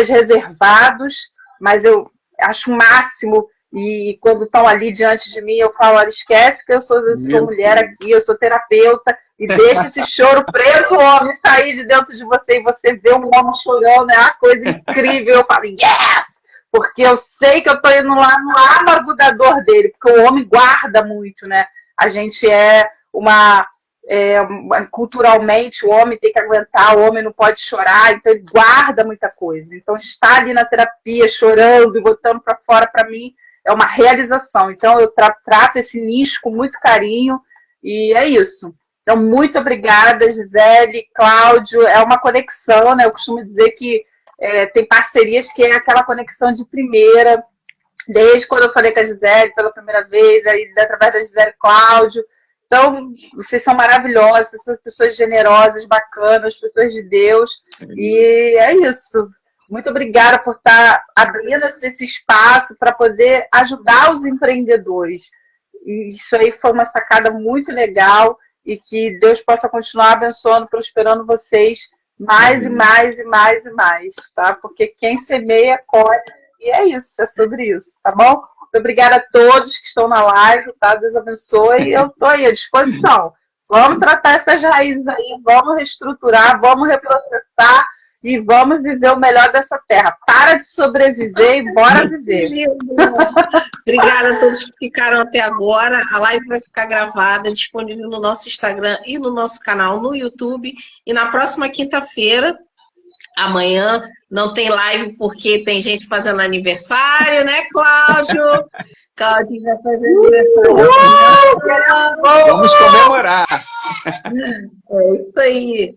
reservados, mas eu acho o máximo. E quando estão ali diante de mim, eu falo, olha, esquece que eu sou mulher aqui, eu sou terapeuta, e deixa esse choro preso, homem, sair de dentro de você, e você vê um homem chorando, é uma coisa incrível. Eu falo, yes! Porque eu sei que eu estou indo lá no âmago da dor dele, porque o homem guarda muito, né? A gente culturalmente, o homem tem que aguentar, o homem não pode chorar, então ele guarda muita coisa. Então, estar ali na terapia, chorando e botando para fora, para mim, é uma realização. Então, eu trato esse nicho com muito carinho e é isso. Então, muito obrigada, Gisele, Cláudio. É uma conexão, né? Eu costumo dizer que tem parcerias que é aquela conexão de primeira. Desde quando eu falei com a Gisele pela primeira vez, aí através da Gisele, Cláudio. Então, vocês são maravilhosos, vocês são pessoas generosas, bacanas, pessoas de Deus. E é isso. Muito obrigada por estar abrindo esse espaço para poder ajudar os empreendedores. E isso aí foi uma sacada muito legal. e que Deus possa continuar abençoando, prosperando vocês mais e mais e mais e mais, tá? Porque quem semeia, colhe, e é isso, é sobre isso, tá bom? Muito obrigada a todos que estão na live, tá? Deus abençoe, e eu estou aí à disposição. Vamos tratar essas raízes aí, vamos reestruturar, vamos reprocessar e vamos viver o melhor dessa terra. Para de sobreviver e bora viver. Obrigada a todos que ficaram até agora. A live vai ficar gravada, disponível no nosso Instagram e no nosso canal no YouTube. E na próxima quinta-feira, amanhã, não tem live porque tem gente fazendo aniversário, né, Cláudio? Cláudio vai fazer aniversário. Vamos comemorar. É isso aí.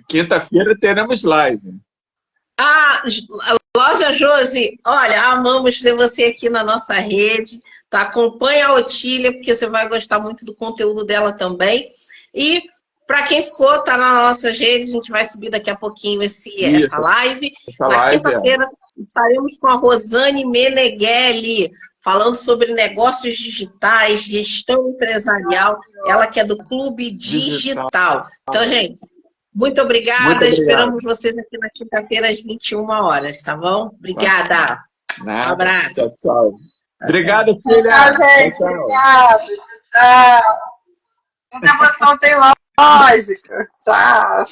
Quinta-feira teremos live. Ah, Loja Josi, olha, amamos ter você aqui na nossa rede, tá? Acompanha a Otília, porque você vai gostar muito do conteúdo dela também. E para quem ficou, tá nas nossas redes, a gente vai subir daqui a pouquinho essa live. Na quinta-feira estaremos com a Rosane Meneghelli, falando sobre negócios digitais, gestão empresarial, ela que é do Clube Digital. Então, gente, muito obrigada. Esperamos vocês aqui na quinta-feira às 21 horas, tá bom? Obrigada. Um abraço. Tchau, tchau. Obrigado, filha. Tchau, gente. Obrigada. Tchau. A emoção tem lógica. Tchau.